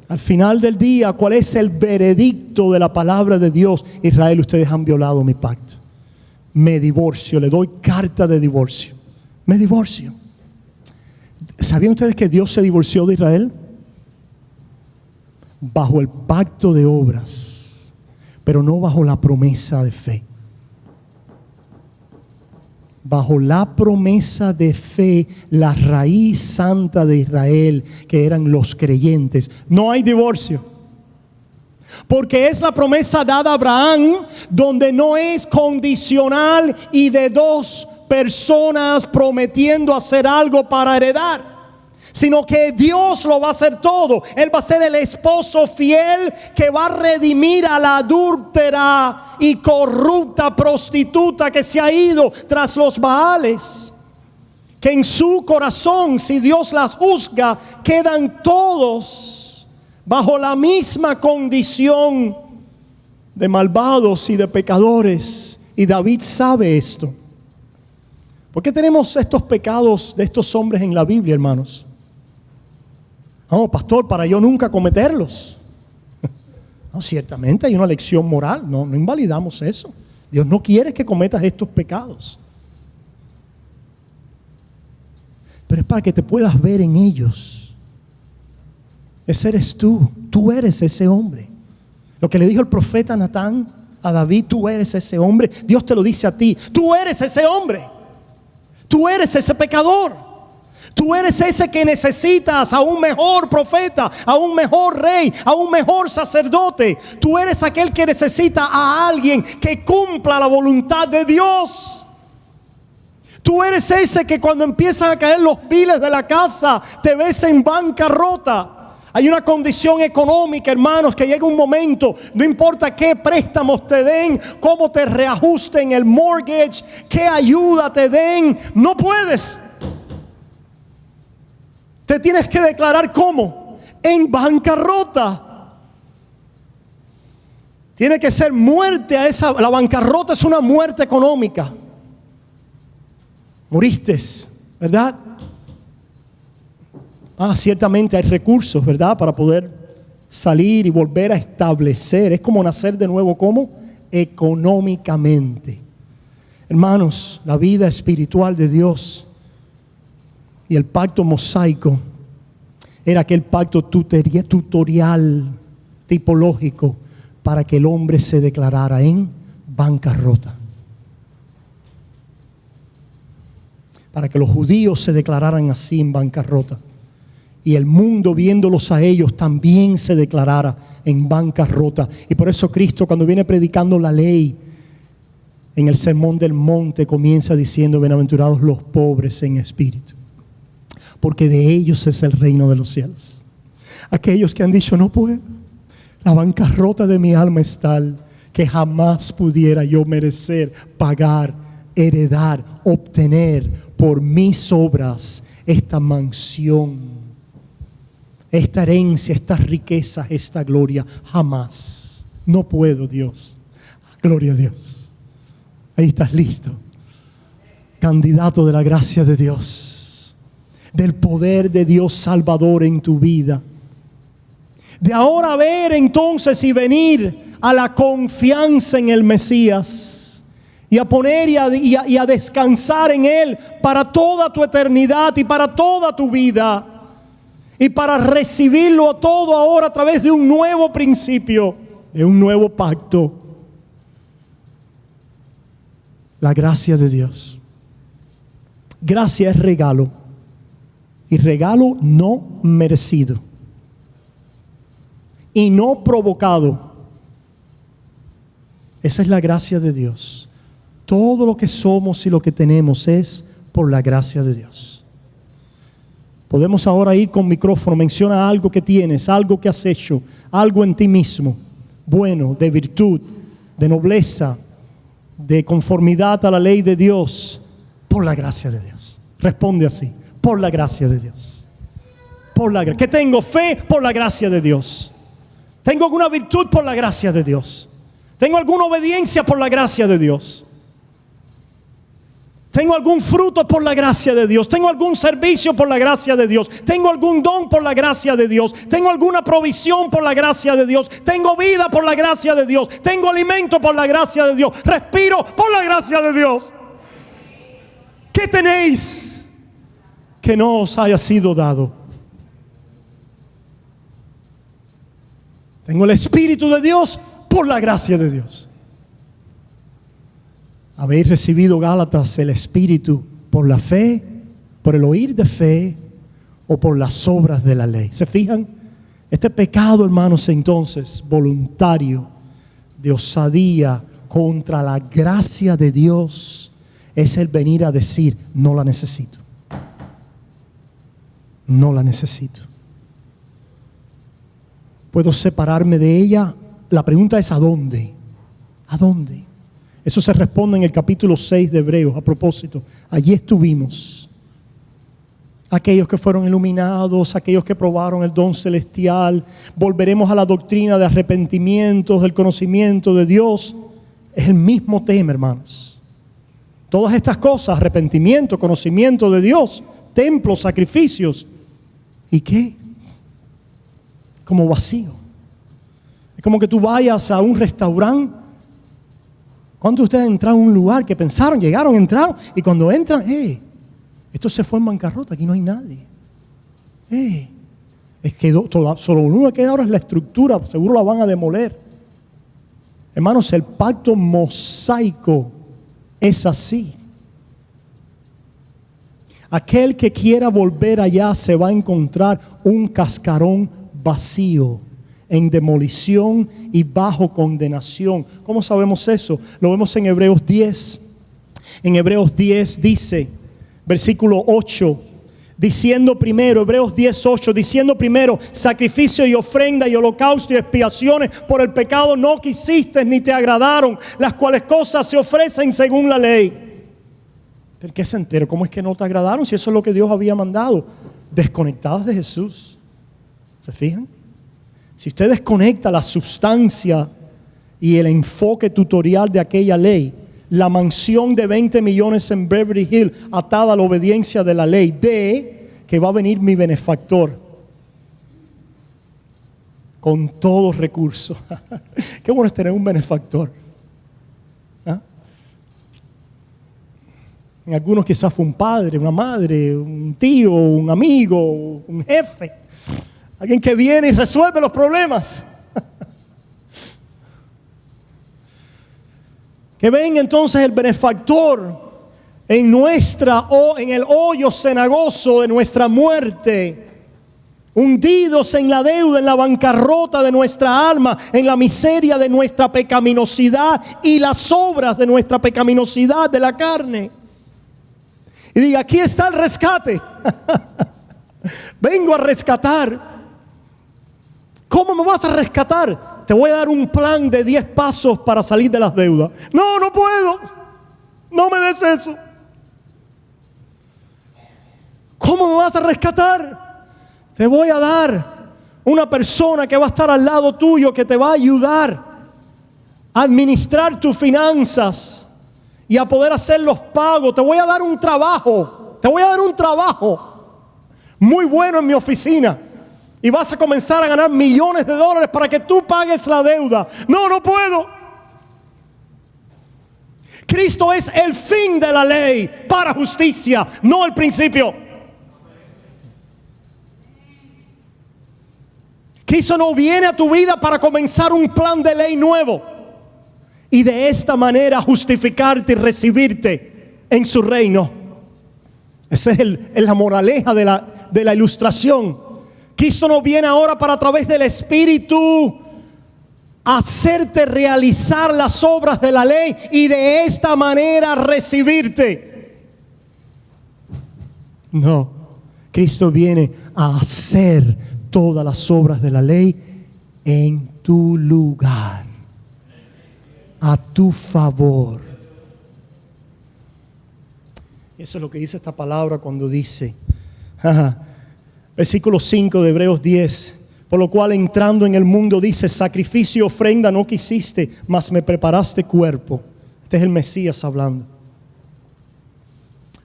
Al final del día, ¿cuál es el veredicto de la palabra de Dios? Israel, ustedes han violado mi pacto. Me divorcio, le doy carta de divorcio. Me divorcio. ¿Sabían ustedes que Dios se divorció de Israel? Bajo el pacto de obras, pero no bajo la promesa de fe. Bajo la promesa de fe, la raíz santa de Israel, que eran los creyentes, no hay divorcio. Porque es la promesa dada a Abraham, donde no es condicional y de dos personas prometiendo hacer algo para heredar, sino que Dios lo va a hacer todo. Él va a ser el esposo fiel que va a redimir a la adúltera y corrupta prostituta que se ha ido tras los Baales, que en su corazón, si Dios las juzga, quedan todos bajo la misma condición de malvados y de pecadores, Y David sabe esto. ¿Por qué tenemos estos pecados de estos hombres en la Biblia, hermanos? No, pastor, para yo nunca cometerlos. No, ciertamente hay una lección moral, no invalidamos eso. Dios no quiere que cometas estos pecados. Pero es para que te puedas ver en ellos. Ese eres tú eres ese hombre. Lo que le dijo el profeta Natán a David, tú eres ese hombre. Dios te lo dice a ti, tú eres ese hombre. Tú eres ese pecador. Tú eres ese que necesitas a un mejor profeta, a un mejor rey, a un mejor sacerdote. Tú eres aquel que necesita a alguien que cumpla la voluntad de Dios. Tú eres ese que cuando empiezan a caer los biles de la casa, te ves en bancarrota. Hay una condición económica, hermanos, que llega un momento, no importa qué préstamos te den, cómo te reajusten el mortgage, qué ayuda te den, no puedes. Te tienes que declarar ¿cómo? En bancarrota. Tiene que ser muerte a esa. La bancarrota es una muerte económica. Moriste, ¿verdad? Ciertamente hay recursos, ¿verdad? Para poder salir y volver a establecer. Es como nacer de nuevo, ¿cómo? Económicamente. Hermanos, la vida espiritual de Dios y el pacto mosaico era aquel pacto tutorial, tipológico, para que el hombre se declarara en bancarrota. Para que los judíos se declararan así en bancarrota. Y el mundo, viéndolos a ellos, también se declarara en bancarrota. Y por eso Cristo, cuando viene predicando la ley, en el Sermón del Monte, comienza diciendo: bienaventurados los pobres en espíritu, porque de ellos es el reino de los cielos. Aquellos que han dicho: no puedo, la bancarrota de mi alma es tal que jamás pudiera yo merecer, pagar, heredar, obtener por mis obras esta mansión, esta herencia, estas riquezas, esta gloria. Jamás. No puedo, Dios. Gloria a Dios. Ahí estás listo. Candidato de la gracia de Dios, del poder de Dios salvador en tu vida. De ahora ver entonces y venir a la confianza en el Mesías y a poner y a descansar en Él para toda tu eternidad y para toda tu vida. Y para recibirlo todo ahora a través de un nuevo principio, de un nuevo pacto. La gracia de Dios. Gracia es regalo. Y regalo no merecido. Y no provocado. Esa es la gracia de Dios. Todo lo que somos y lo que tenemos es por la gracia de Dios. Podemos ahora ir con micrófono. Menciona algo que tienes, algo que has hecho, algo en ti mismo, bueno, de virtud, de nobleza, de conformidad a la ley de Dios, por la gracia de Dios. Responde así: por la gracia de Dios. Que tengo fe por la gracia de Dios. Tengo alguna virtud por la gracia de Dios. Tengo alguna obediencia por la gracia de Dios. Tengo algún fruto por la gracia de Dios. Tengo algún servicio por la gracia de Dios. Tengo algún don por la gracia de Dios. Tengo alguna provisión por la gracia de Dios. Tengo vida por la gracia de Dios. Tengo alimento por la gracia de Dios. Respiro por la gracia de Dios. ¿Qué tenéis que no os haya sido dado? Tengo el Espíritu de Dios por la gracia de Dios. Habéis recibido, Gálatas, el Espíritu por la fe, por el oír de fe o por las obras de la ley. ¿Se fijan? Este pecado, hermanos, entonces, voluntario, de osadía contra la gracia de Dios, es el venir a decir: no la necesito. No la necesito. ¿Puedo separarme de ella? La pregunta es: ¿a dónde? ¿A dónde? Eso se responde en el capítulo 6 de Hebreos. A propósito, allí estuvimos. Aquellos que fueron iluminados, aquellos que probaron el don celestial. Volveremos a la doctrina de arrepentimientos, del conocimiento de Dios. Es el mismo tema, hermanos. Todas estas cosas, arrepentimiento, conocimiento de Dios, templos, sacrificios. ¿Y qué? Como vacío. Es como que tú vayas a un restaurante. ¿Cuántos de ustedes entraron a un lugar que pensaron, llegaron, entraron? Y cuando entran, esto se fue en bancarrota, aquí no hay nadie. Es que solo uno que queda ahora es la estructura, seguro la van a demoler. Hermanos, el pacto mosaico es así. Aquel que quiera volver allá se va a encontrar un cascarón vacío, en demolición y bajo condenación. ¿Cómo sabemos eso? Lo vemos en Hebreos 10. En Hebreos 10 dice, versículo 8, diciendo primero, Hebreos 10:8, diciendo primero, sacrificio y ofrenda y holocausto y expiaciones por el pecado no quisiste ni te agradaron, las cuales cosas se ofrecen según la ley. ¿Pero qué se entera? ¿Cómo es que no te agradaron? Si eso es lo que Dios había mandado. Desconectados de Jesús. ¿Se fijan? Si usted desconecta la sustancia y el enfoque tutorial de aquella ley, la mansión de 20 millones en Beverly Hills atada a la obediencia de la ley, de que va a venir mi benefactor con todos recursos. Qué bueno es tener un benefactor. ¿Ah? En algunos quizás fue un padre, una madre, un tío, un amigo, un jefe. Alguien que viene y resuelve los problemas. Que venga entonces el benefactor en el hoyo cenagoso de nuestra muerte, hundidos en la deuda, en la bancarrota de nuestra alma, en la miseria de nuestra pecaminosidad y las obras de nuestra pecaminosidad de la carne. Y diga, aquí está el rescate. Vengo a rescatar. ¿Cómo me vas a rescatar? Te voy a dar un plan de 10 pasos para salir de las deudas. No, no puedo. No me des eso. ¿Cómo me vas a rescatar? Te voy a dar una persona que va a estar al lado tuyo, que te va a ayudar a administrar tus finanzas y a poder hacer los pagos. Te voy a dar un trabajo. Te voy a dar un trabajo muy bueno en mi oficina. Y vas a comenzar a ganar millones de dólares para que tú pagues la deuda. No, no puedo. Cristo es el fin de la ley para justicia, no el principio. Cristo no viene a tu vida para comenzar un plan de ley nuevo y de esta manera justificarte y recibirte en su reino. Esa es la moraleja de la ilustración. Cristo no viene ahora para, a través del Espíritu, hacerte realizar las obras de la ley y de esta manera recibirte. No, Cristo viene a hacer todas las obras de la ley en tu lugar, a tu favor. Eso es lo que dice esta palabra cuando dice, versículo 5 de Hebreos 10, por lo cual entrando en el mundo dice, sacrificio y ofrenda no quisiste, mas me preparaste cuerpo. Este es el Mesías hablando.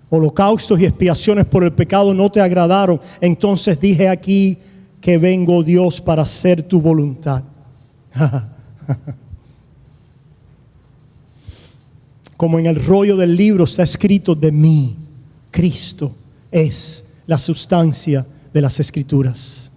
Holocaustos y expiaciones por el pecado no te agradaron. Entonces dije aquí que vengo, Dios, para hacer tu voluntad. Como en el rollo del libro está escrito de mí, Cristo es la sustancia de las Escrituras.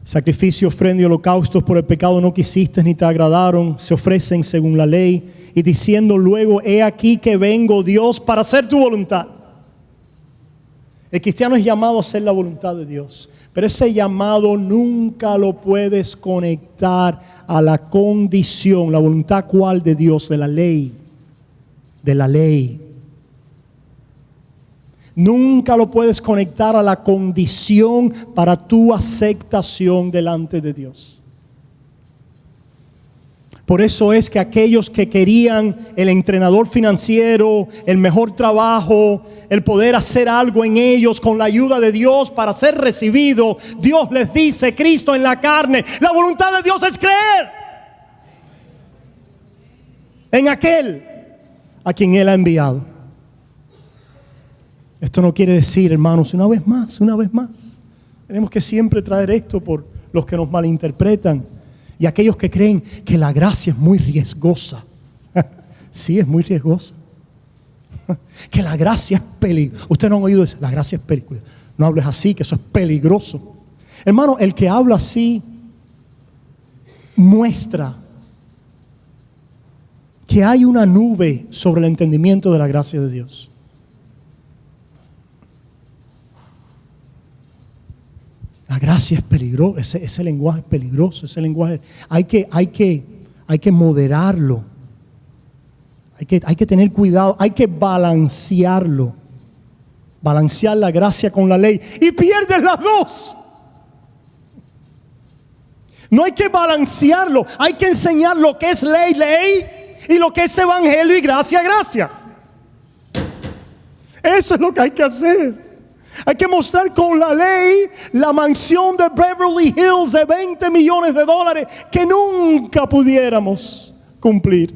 Sacrificio, ofrenda y holocaustos por el pecado no quisiste ni te agradaron, se ofrecen según la ley, y diciendo luego, he aquí que vengo, Dios, para hacer tu voluntad. El cristiano es llamado a hacer la voluntad de Dios, pero ese llamado nunca lo puedes conectar a la condición, la voluntad cual de Dios, de la ley, de la ley. Nunca lo puedes conectar a la condición para tu aceptación delante de Dios. Por eso es que aquellos que querían el entrenador financiero, el mejor trabajo, el poder hacer algo en ellos con la ayuda de Dios para ser recibido, Dios les dice, Cristo en la carne, la voluntad de Dios es creer en aquel a quien Él ha enviado. Esto no quiere decir, hermanos, una vez más, tenemos que siempre traer esto por los que nos malinterpretan y aquellos que creen que la gracia es muy riesgosa. Sí, es muy riesgosa. Que la gracia es peligrosa. Ustedes no han oído eso, la gracia es peligrosa. No hables así, que eso es peligroso. Hermano, el que habla así muestra que hay una nube sobre el entendimiento de la gracia de Dios. La gracia es peligrosa, ese lenguaje es peligroso, ese lenguaje hay que moderarlo, hay que tener cuidado, hay que balancearlo, balancear la gracia con la ley y pierdes las dos. No hay que balancearlo, hay que enseñar lo que es ley, y lo que es evangelio y gracia, gracia. Eso es lo que hay que hacer. Hay que mostrar con la ley la mansión de Beverly Hills de $20 millones que nunca pudiéramos cumplir.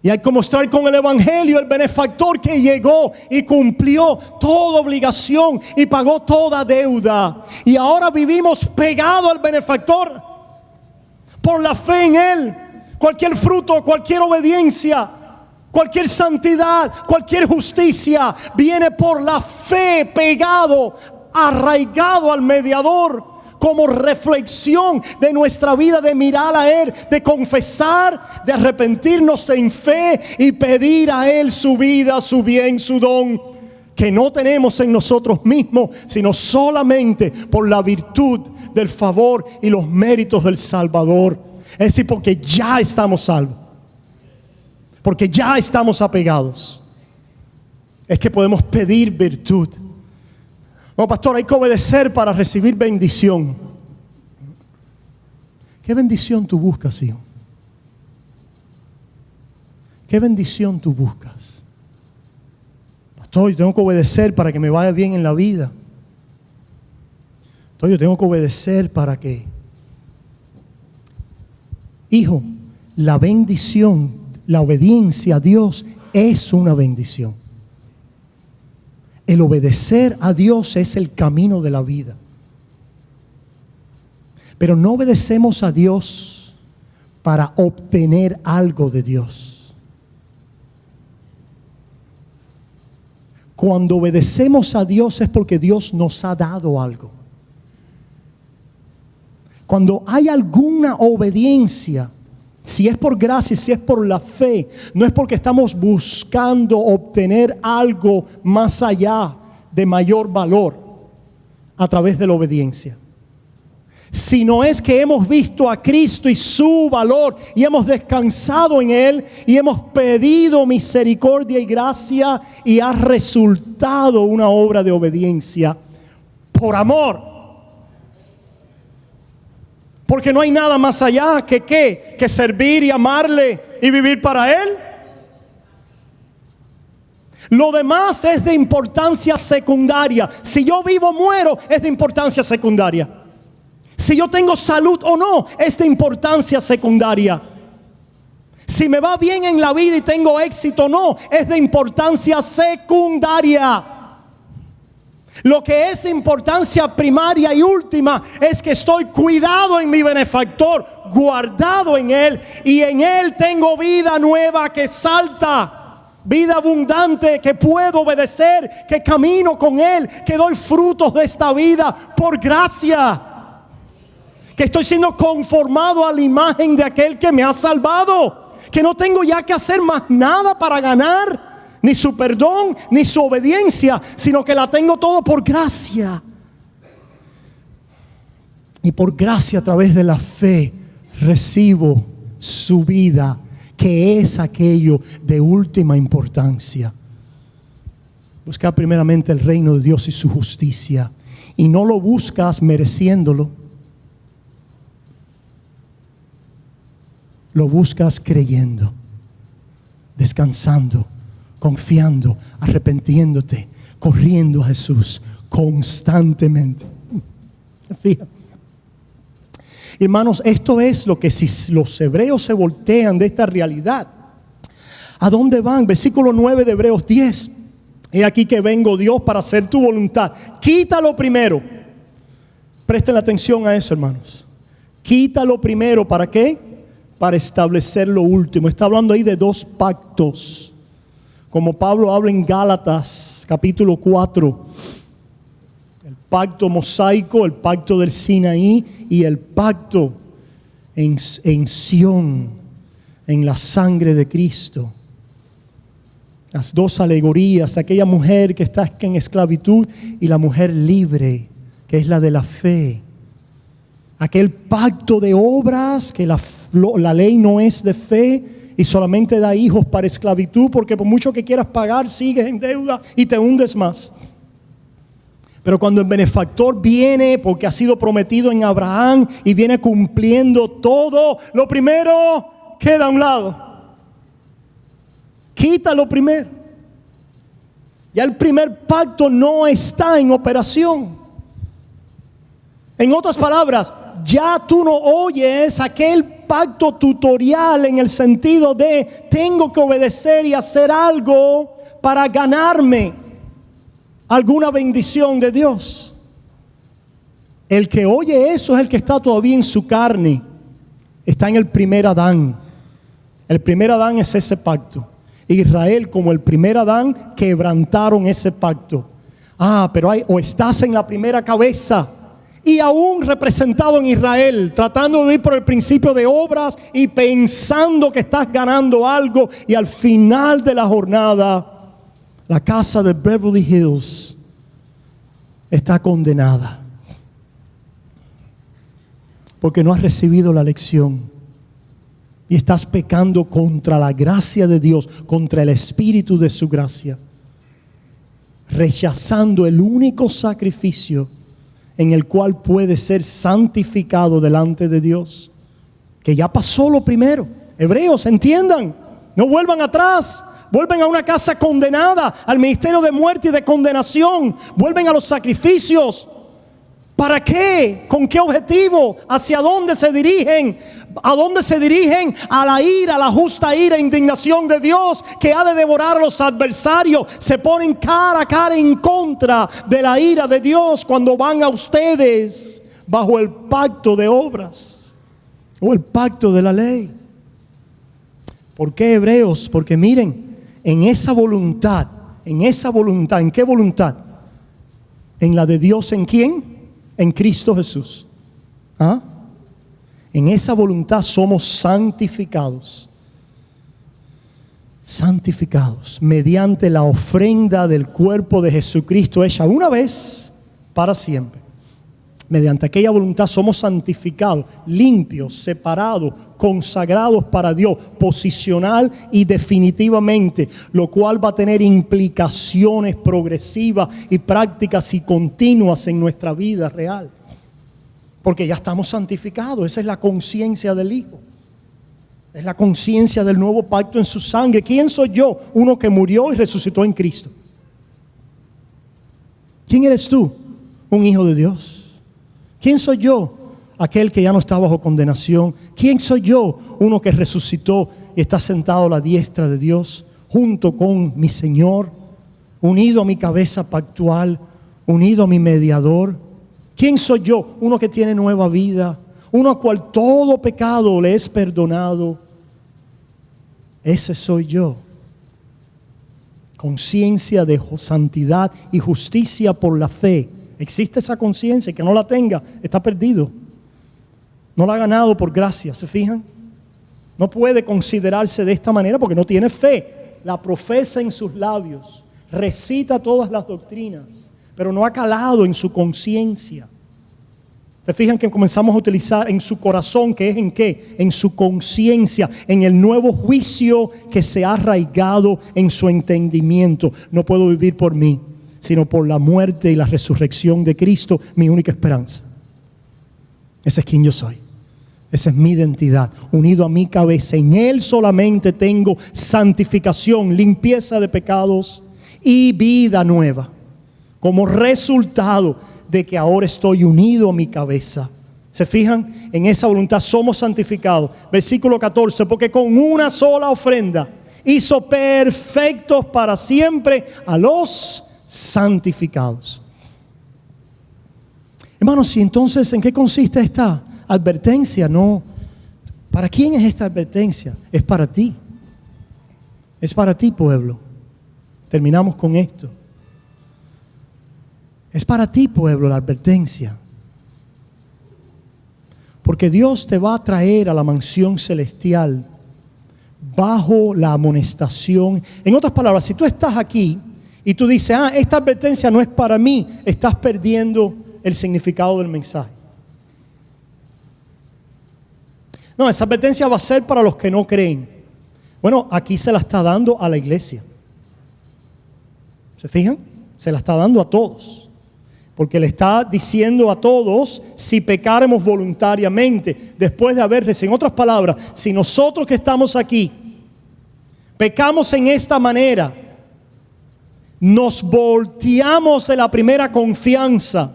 Y hay que mostrar con el evangelio el benefactor que llegó y cumplió toda obligación y pagó toda deuda. Y ahora vivimos pegados al benefactor por la fe en Él. Cualquier fruto, cualquier obediencia, cualquier santidad, cualquier justicia viene por la fe, pegado, arraigado al mediador, como reflexión de nuestra vida, de mirar a Él, de confesar, de arrepentirnos en fe y pedir a Él su vida, su bien, su don, que no tenemos en nosotros mismos, sino solamente por la virtud del favor y los méritos del Salvador. Es decir, porque ya estamos salvos, porque ya estamos apegados, es que podemos pedir virtud. No, pastor, hay que obedecer para recibir bendición. ¿Qué bendición tú buscas, hijo? ¿Qué bendición tú buscas? Pastor, yo tengo que obedecer para que me vaya bien en la vida. Pastor, yo tengo que obedecer para que... Hijo, la bendición, la obediencia a Dios es una bendición. El obedecer a Dios es el camino de la vida. Pero no obedecemos a Dios para obtener algo de Dios. Cuando obedecemos a Dios es porque Dios nos ha dado algo. Cuando hay alguna obediencia, si es por gracia, si es por la fe, no es porque estamos buscando obtener algo más allá de mayor valor a través de la obediencia, sino es que hemos visto a Cristo y su valor y hemos descansado en Él y hemos pedido misericordia y gracia y ha resultado una obra de obediencia por amor. Porque no hay nada más allá que servir y amarle y vivir para Él. Lo demás es de importancia secundaria. Si yo vivo o muero, es de importancia secundaria. Si yo tengo salud o no, es de importancia secundaria. Si me va bien en la vida y tengo éxito o no, es de importancia secundaria. Lo que es de importancia primaria y última es que estoy cuidado en mi benefactor, guardado en Él, y en Él tengo vida nueva que salta, vida abundante, que puedo obedecer, que camino con Él, que doy frutos de esta vida por gracia, que estoy siendo conformado a la imagen de aquel que me ha salvado, que no tengo ya que hacer más nada para ganar ni su perdón, ni su obediencia, sino que la tengo todo por gracia. Y por gracia, a través de la fe, recibo su vida, que es aquello de última importancia. Busca primeramente el reino de Dios y su justicia, y no lo buscas mereciéndolo. lo buscas creyendo, descansando, confiando, arrepintiéndote, corriendo a Jesús constantemente. Fíjate. Hermanos, esto es lo que, si los hebreos se voltean de esta realidad, ¿a dónde van? Versículo 9 de Hebreos 10. He aquí que vengo, Dios, para hacer tu voluntad. Quítalo primero. Presten atención a eso, hermanos. Quítalo primero, ¿para qué? Para establecer lo último. Está hablando ahí de dos pactos, como Pablo habla en Gálatas capítulo 4. El pacto mosaico, el pacto del Sinaí y el pacto en Sión, en la sangre de Cristo. Las dos alegorías, aquella mujer que está en esclavitud y la mujer libre, que es la de la fe. Aquel pacto de obras, que la ley no es de fe y solamente da hijos para esclavitud, porque por mucho que quieras pagar, sigues en deuda y te hundes más. Pero cuando el benefactor viene, porque ha sido prometido en Abraham y viene cumpliendo todo, lo primero queda a un lado. Quítalo primero. Ya el primer pacto no está en operación. En otras palabras, ya tú no oyes aquel pacto tutorial en el sentido de tengo que obedecer y hacer algo para ganarme alguna bendición de Dios. El que oye eso es el que está todavía en su carne. Está en el primer Adán. El primer Adán es ese pacto. Israel, como el primer Adán, quebrantaron ese pacto. Pero o estás en la primera cabeza y aún representado en Israel, tratando de ir por el principio de obras y pensando que estás ganando algo, y al final de la jornada, la casa de Beverly Hills está condenada porque no has recibido la lección. Y estás pecando contra la gracia de Dios, contra el espíritu de su gracia, rechazando el único sacrificio en el cual puede ser santificado delante de Dios, que ya pasó lo primero. Hebreos, entiendan, no vuelvan atrás. Vuelven a una casa condenada, al ministerio de muerte y de condenación. Vuelven a los sacrificios. ¿Para qué? ¿Con qué objetivo? ¿Hacia dónde se dirigen? ¿A dónde se dirigen? A la ira, a la justa ira e indignación de Dios, que ha de devorar a los adversarios. Se ponen cara a cara en contra de la ira de Dios cuando van a ustedes bajo el pacto de obras o el pacto de la ley. ¿Por qué, Hebreos? Porque miren, en esa voluntad, ¿en qué voluntad? En la de Dios, ¿en quién? En Cristo Jesús. En esa voluntad somos santificados. Santificados mediante la ofrenda del cuerpo de Jesucristo hecha una vez para siempre. Mediante aquella voluntad somos santificados, limpios, separados, consagrados para Dios, posicional y definitivamente, lo cual va a tener implicaciones progresivas y prácticas y continuas en nuestra vida real. Porque ya estamos santificados. Esa es la conciencia del Hijo. Es la conciencia del nuevo pacto en su sangre. ¿Quién soy yo? Uno que murió y resucitó en Cristo. ¿Quién eres tú? Un hijo de Dios. ¿Quién soy yo? Aquel que ya no está bajo condenación. ¿Quién soy yo? Uno que resucitó y está sentado a la diestra de Dios, junto con mi Señor, unido a mi cabeza pactual, unido a mi mediador. ¿Quién soy yo? Uno que tiene nueva vida, uno a cual todo pecado le es perdonado. Ese soy yo. Conciencia de santidad y justicia por la fe. Existe esa conciencia. Que no la tenga, está perdido. No la ha ganado por gracia, ¿se fijan? No puede considerarse de esta manera porque no tiene fe. La profesa en sus labios, recita todas las doctrinas, pero no ha calado en su conciencia. ¿Se fijan que comenzamos a utilizar en su corazón, que es en qué? En su conciencia, en el nuevo juicio que se ha arraigado en su entendimiento. No puedo vivir por mí, sino por la muerte y la resurrección de Cristo, mi única esperanza. Ese es quien yo soy. Esa es mi identidad, unido a mi cabeza. En Él solamente tengo santificación, limpieza de pecados y vida nueva. Como resultado de que ahora estoy unido a mi cabeza. ¿Se fijan? En esa voluntad somos santificados. Versículo 14, porque con una sola ofrenda hizo perfectos para siempre a los santificados. Hermanos, y entonces, ¿en qué consiste esta advertencia? No. ¿Para quién es esta advertencia? Es para ti. Es para ti, pueblo. Terminamos con esto. Es para ti, pueblo, la advertencia. Porque Dios te va a traer a la mansión celestial bajo la amonestación. En otras palabras, si tú estás aquí y tú dices, esta advertencia no es para mí, estás perdiendo el significado del mensaje. No, esa advertencia va a ser para los que no creen. Bueno, aquí se la está dando a la iglesia. ¿Se fijan? Se la está dando a todos. Porque le está diciendo a todos, si pecáremos voluntariamente, después de haber recibido. En otras palabras, si nosotros que estamos aquí, pecamos en esta manera, nos volteamos de la primera confianza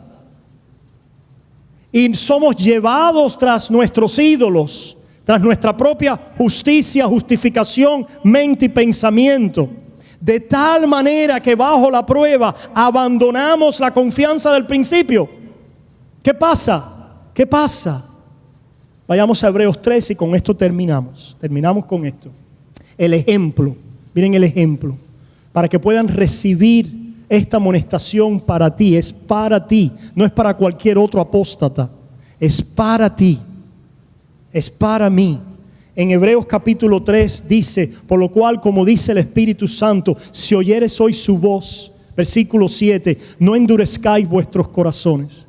y somos llevados tras nuestros ídolos, tras nuestra propia justicia, justificación, mente y pensamiento, de tal manera que bajo la prueba abandonamos la confianza del principio. ¿Qué pasa? ¿Qué pasa? Vayamos a Hebreos 13 y con esto terminamos. Terminamos con esto. El ejemplo. Miren el ejemplo. Para que puedan recibir esta amonestación para ti. Es para ti. No es para cualquier otro apóstata. Es para ti. Es para mí. En Hebreos capítulo 3 dice, por lo cual, como dice el Espíritu Santo, si oyeres hoy su voz, versículo 7, no endurezcáis vuestros corazones.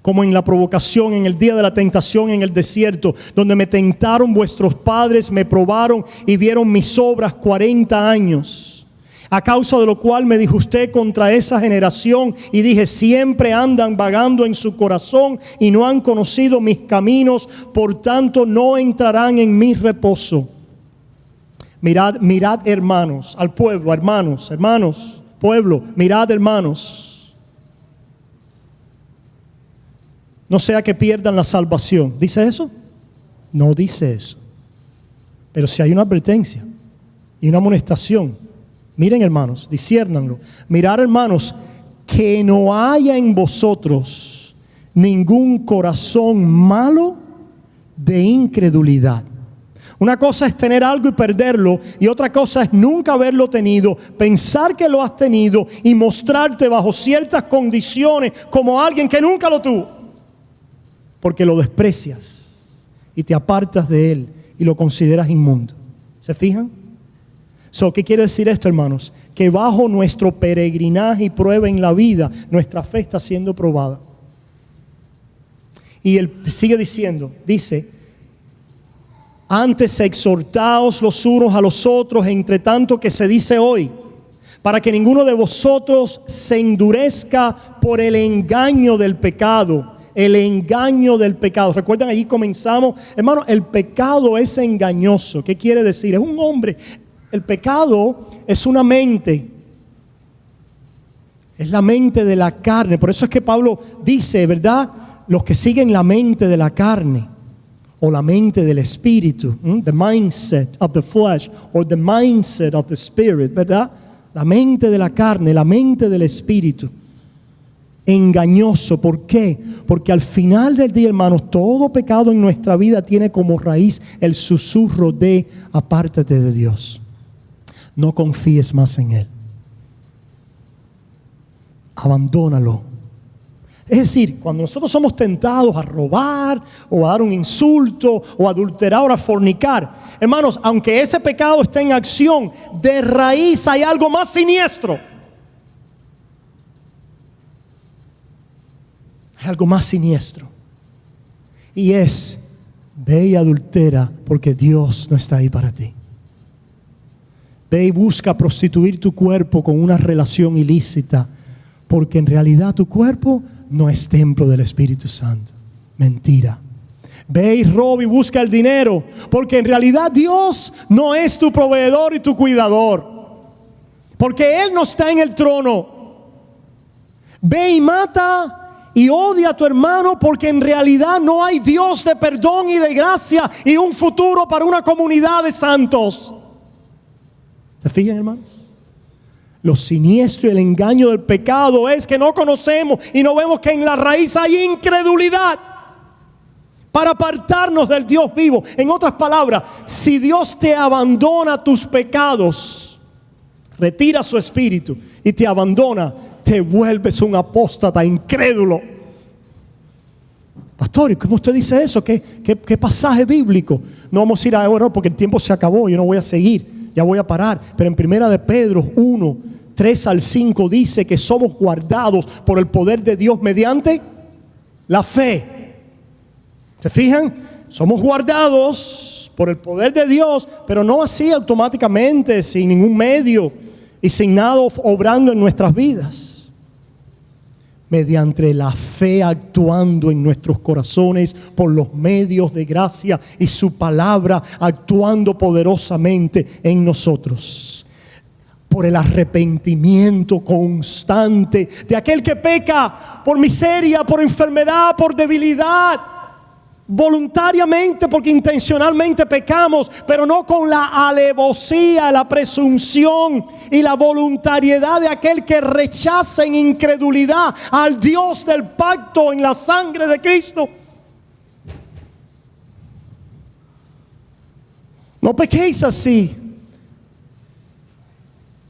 Como en la provocación, en el día de la tentación en el desierto, donde me tentaron vuestros padres, me probaron y vieron mis obras 40 años. A causa de lo cual me disgusté contra esa generación y dije, siempre andan vagando en su corazón y no han conocido mis caminos, por tanto no entrarán en mi reposo. Mirad hermanos, al pueblo, hermanos, pueblo, mirad hermanos. No sea que pierdan la salvación. ¿Dice eso? No dice eso. Pero si hay una advertencia y una amonestación. Miren hermanos, disciérnanlo. Mirad hermanos, que no haya en vosotros ningún corazón malo de incredulidad. Una cosa es tener algo y perderlo, y otra cosa es nunca haberlo tenido, pensar que lo has tenido y mostrarte bajo ciertas condiciones como alguien que nunca lo tuvo. Porque lo desprecias y te apartas de él y lo consideras inmundo. ¿Se fijan? ¿Qué quiere decir esto, hermanos? Que bajo nuestro peregrinaje y prueba en la vida, nuestra fe está siendo probada. Y él sigue diciendo, dice, antes exhortaos los unos a los otros, entre tanto que se dice hoy, para que ninguno de vosotros se endurezca por el engaño del pecado. El engaño del pecado. Recuerdan, allí comenzamos. Hermano, el pecado es engañoso. ¿Qué quiere decir? Es un hombre. El pecado es una mente. Es la mente de la carne. Por eso es que Pablo dice, ¿verdad? Los que siguen la mente de la carne o la mente del espíritu, the mindset of the flesh or the mindset of the spirit, ¿verdad? La mente de la carne, la mente del espíritu. Engañoso. ¿Por qué? Porque al final del día, hermanos, todo pecado en nuestra vida tiene como raíz el susurro de apártate de Dios. No confíes más en Él. Abandónalo. Es decir, cuando nosotros somos tentados a robar o a dar un insulto o a adulterar o a fornicar, hermanos, aunque ese pecado esté en acción, de raíz hay algo más siniestro. Hay algo más siniestro. Y es, ve y adultera porque Dios no está ahí para ti. Ve y busca prostituir tu cuerpo con una relación ilícita, porque en realidad tu cuerpo no es templo del Espíritu Santo. Mentira. Ve y roba y busca el dinero, porque en realidad Dios no es tu proveedor y tu cuidador, porque Él no está en el trono. Ve y mata y odia a tu hermano, porque en realidad no hay Dios de perdón y de gracia y un futuro para una comunidad de santos. ¿Se fijan, hermanos? Lo siniestro y el engaño del pecado es que no conocemos y no vemos que en la raíz hay incredulidad para apartarnos del Dios vivo. En otras palabras, si Dios te abandona tus pecados, retira su espíritu y te abandona, te vuelves un apóstata incrédulo. Pastor, ¿y cómo usted dice eso? ¿Qué pasaje bíblico? No vamos a ir ahora porque el tiempo se acabó, yo no voy a seguir, ya voy a parar. Pero en Primera de Pedro 1, 3 al 5 dice que somos guardados por el poder de Dios mediante la fe. ¿Se fijan? Somos guardados por el poder de Dios, pero no así automáticamente, sin ningún medio y sin nada obrando en nuestras vidas. Mediante la fe actuando en nuestros corazones por los medios de gracia y su palabra actuando poderosamente en nosotros. Por el arrepentimiento constante de aquel que peca por miseria, por enfermedad, por debilidad. Voluntariamente, porque intencionalmente pecamos, pero no con la alevosía, la presunción y la voluntariedad de aquel que rechaza en incredulidad al Dios del pacto en la sangre de Cristo. No pequéis así.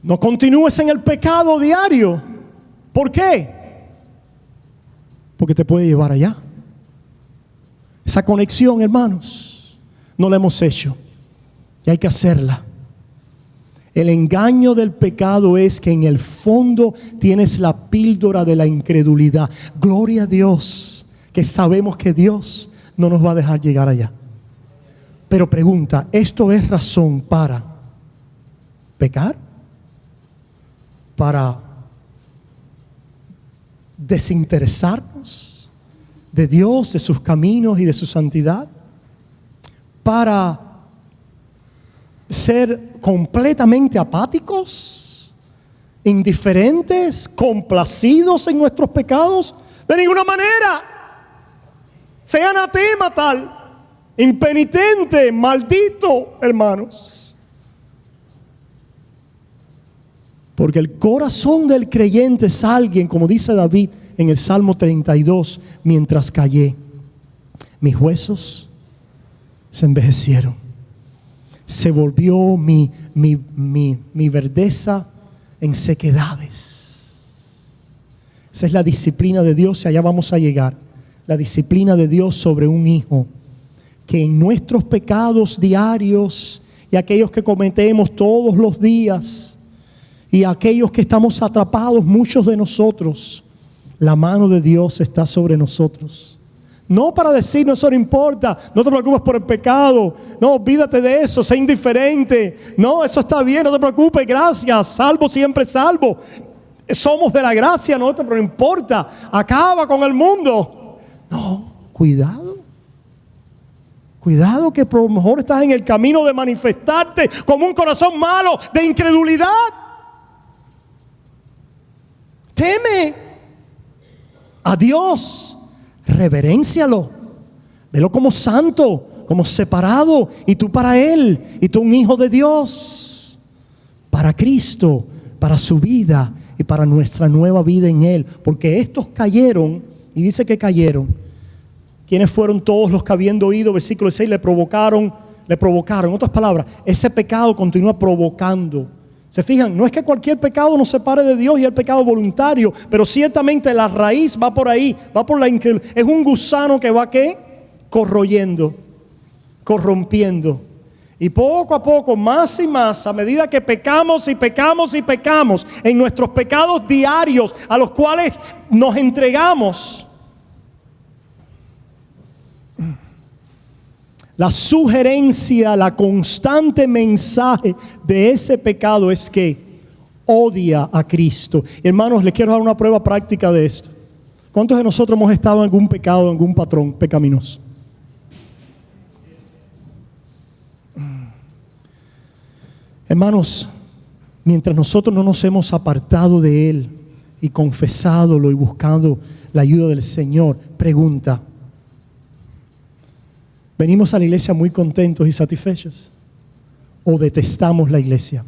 No continúes en el pecado diario. ¿Por qué? Porque te puede llevar allá. Esa conexión, hermanos, no la hemos hecho y hay que hacerla. El engaño del pecado es que en el fondo tienes la píldora de la incredulidad. Gloria a Dios, que sabemos que Dios no nos va a dejar llegar allá. Pero pregunta, ¿esto es razón para pecar? ¿Para desinteresarnos de Dios, de sus caminos y de su santidad? ¿Para ser completamente apáticos, indiferentes, complacidos en nuestros pecados? De ninguna manera. Sea anatema tal, impenitente, maldito, hermanos. Porque el corazón del creyente es alguien, como dice David en el Salmo 32, mientras callé, mis huesos se envejecieron. Se volvió mi verdeza en sequedades. Esa es la disciplina de Dios y allá vamos a llegar. La disciplina de Dios sobre un hijo que en nuestros pecados diarios y aquellos que cometemos todos los días y aquellos que estamos atrapados, muchos de nosotros, la mano de Dios está sobre nosotros. No para decirnos eso no importa, no te preocupes por el pecado, no, olvídate de eso, sé indiferente, no, eso está bien, no te preocupes, gracias, salvo siempre salvo. Somos de la gracia, pero no importa, acaba con el mundo. No, cuidado. Cuidado que por lo mejor estás en el camino de manifestarte como un corazón malo de incredulidad. Teme a Dios, reveréncialo, velo como santo, como separado, y tú para Él, y tú un hijo de Dios, para Cristo, para su vida y para nuestra nueva vida en Él. Porque estos cayeron, y dice que cayeron. ¿Quiénes fueron todos los que habiendo oído? Versículo 6, le provocaron. En otras palabras, ese pecado continúa provocando. ¿Se fijan? No es que cualquier pecado nos separe de Dios y el pecado voluntario, pero ciertamente la raíz va por ahí, va por la incredulidad. Es un gusano que va ¿qué? Corroyendo, corrompiendo. Y poco a poco, más y más, a medida que pecamos y pecamos y pecamos en nuestros pecados diarios a los cuales nos entregamos, la sugerencia, la constante mensaje de ese pecado es que odia a Cristo. Hermanos, les quiero dar una prueba práctica de esto. ¿Cuántos de nosotros hemos estado en algún pecado, en algún patrón pecaminoso? Hermanos, mientras nosotros no nos hemos apartado de Él y confesádolo y buscado la ayuda del Señor, pregunta: ¿venimos a la iglesia muy contentos y satisfechos? ¿O detestamos la iglesia?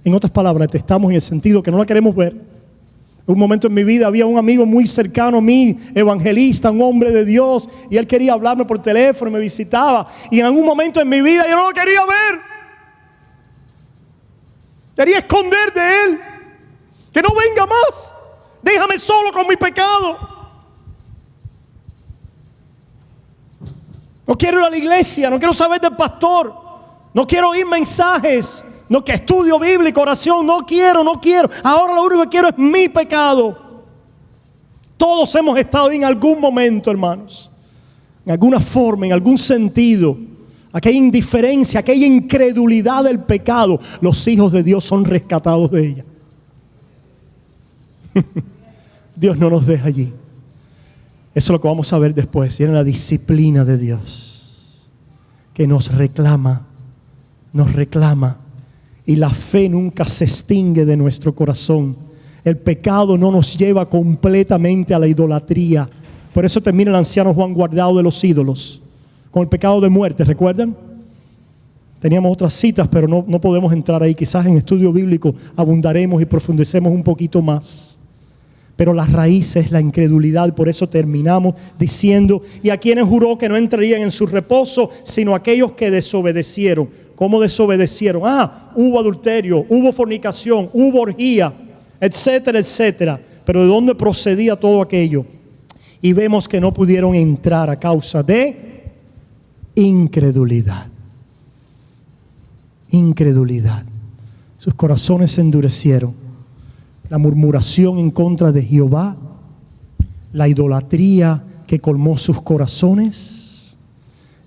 En otras palabras, detestamos en el sentido que no la queremos ver. En un momento en mi vida había un amigo muy cercano a mí, evangelista, un hombre de Dios, y él quería hablarme por teléfono y me visitaba. Y en algún momento en mi vida yo no lo quería ver. Quería esconder de él. Que no venga más. Déjame solo con mi pecado. No quiero ir a la iglesia, no quiero saber del pastor, no quiero oír mensajes, no que estudio bíblico, oración, no quiero. Ahora lo único que quiero es mi pecado. Todos hemos estado en algún momento, hermanos, en alguna forma, en algún sentido, aquella indiferencia, aquella incredulidad del pecado. Los hijos de Dios son rescatados de ella. Dios no nos deja allí. Eso es lo que vamos a ver después. Y era la disciplina de Dios que nos reclama. Y la fe nunca se extingue de nuestro corazón. El pecado no nos lleva completamente a la idolatría. Por eso termina el anciano Juan guardado de los ídolos, con el pecado de muerte, ¿recuerdan? Teníamos otras citas, pero no podemos entrar ahí. Quizás en estudio bíblico abundaremos y profundicemos un poquito más. Pero la raíz es la incredulidad. Por eso terminamos diciendo: y a quienes juró que no entrarían en su reposo, sino aquellos que desobedecieron. ¿Cómo desobedecieron? Hubo adulterio, hubo fornicación, hubo orgía, etcétera, etcétera. Pero ¿de dónde procedía todo aquello? Y vemos que no pudieron entrar a causa de incredulidad. Incredulidad. Sus corazones se endurecieron. La murmuración en contra de Jehová, la idolatría que colmó sus corazones,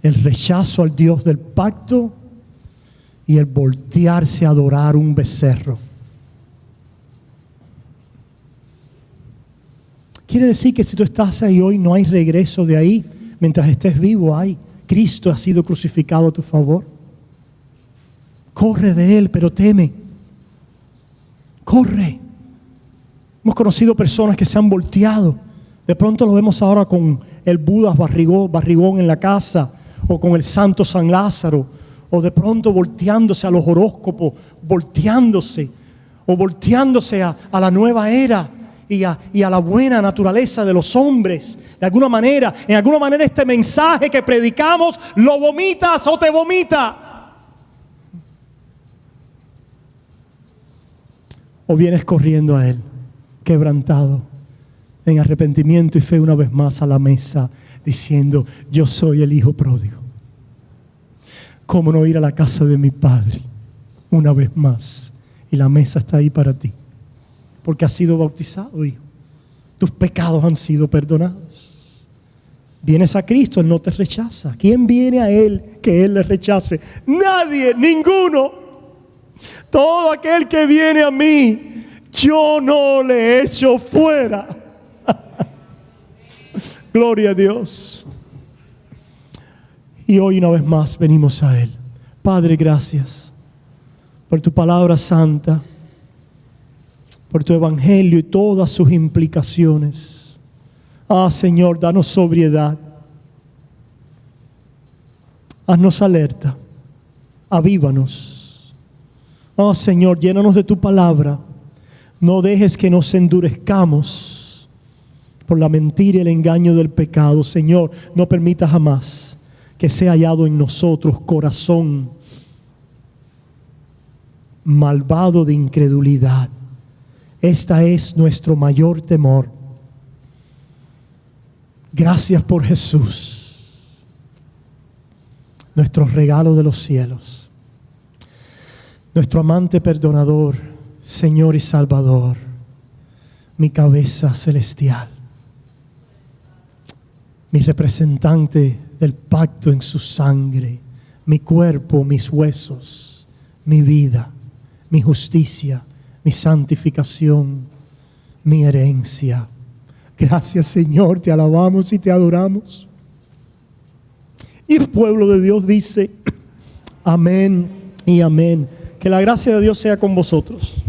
el rechazo al Dios del pacto y el voltearse a adorar un becerro. Quiere decir que si tú estás ahí hoy, no hay regreso de ahí. Mientras estés vivo, Cristo ha sido crucificado a tu favor. Corre de Él, pero teme. Corre. Hemos conocido personas que se han volteado. De pronto lo vemos ahora con el Buda barrigón en la casa, o con el Santo San Lázaro, o de pronto volteándose a los horóscopos, volteándose a la nueva era y a la buena naturaleza de los hombres. En alguna manera este mensaje que predicamos lo vomitas o te vomita. O vienes corriendo a Él, quebrantado, en arrepentimiento y fe, una vez más a la mesa, diciendo: yo soy el hijo pródigo. ¿Cómo no ir a la casa de mi Padre una vez más? Y la mesa está ahí para ti, porque has sido bautizado, hijo. Tus pecados han sido perdonados. Vienes a Cristo, Él no te rechaza. ¿Quién viene a Él que Él le rechace? Nadie, ninguno. Todo aquel que viene a mí, yo no le echo fuera. Gloria a Dios. Y hoy una vez más venimos a Él. Padre, gracias por tu palabra santa, por tu evangelio y todas sus implicaciones. Señor, danos sobriedad. Haznos alerta. Avívanos. Señor, llénanos de tu palabra. No dejes que nos endurezcamos por la mentira y el engaño del pecado. Señor, no permita jamás que sea hallado en nosotros corazón malvado de incredulidad. Esta es nuestro mayor temor. Gracias por Jesús, nuestro regalo de los cielos, nuestro amante perdonador, Señor y Salvador, mi cabeza celestial, mi representante del pacto en su sangre, mi cuerpo, mis huesos, mi vida, mi justicia, mi santificación, mi herencia. Gracias, Señor, te alabamos y te adoramos. Y el pueblo de Dios dice: amén y amén. Que la gracia de Dios sea con vosotros.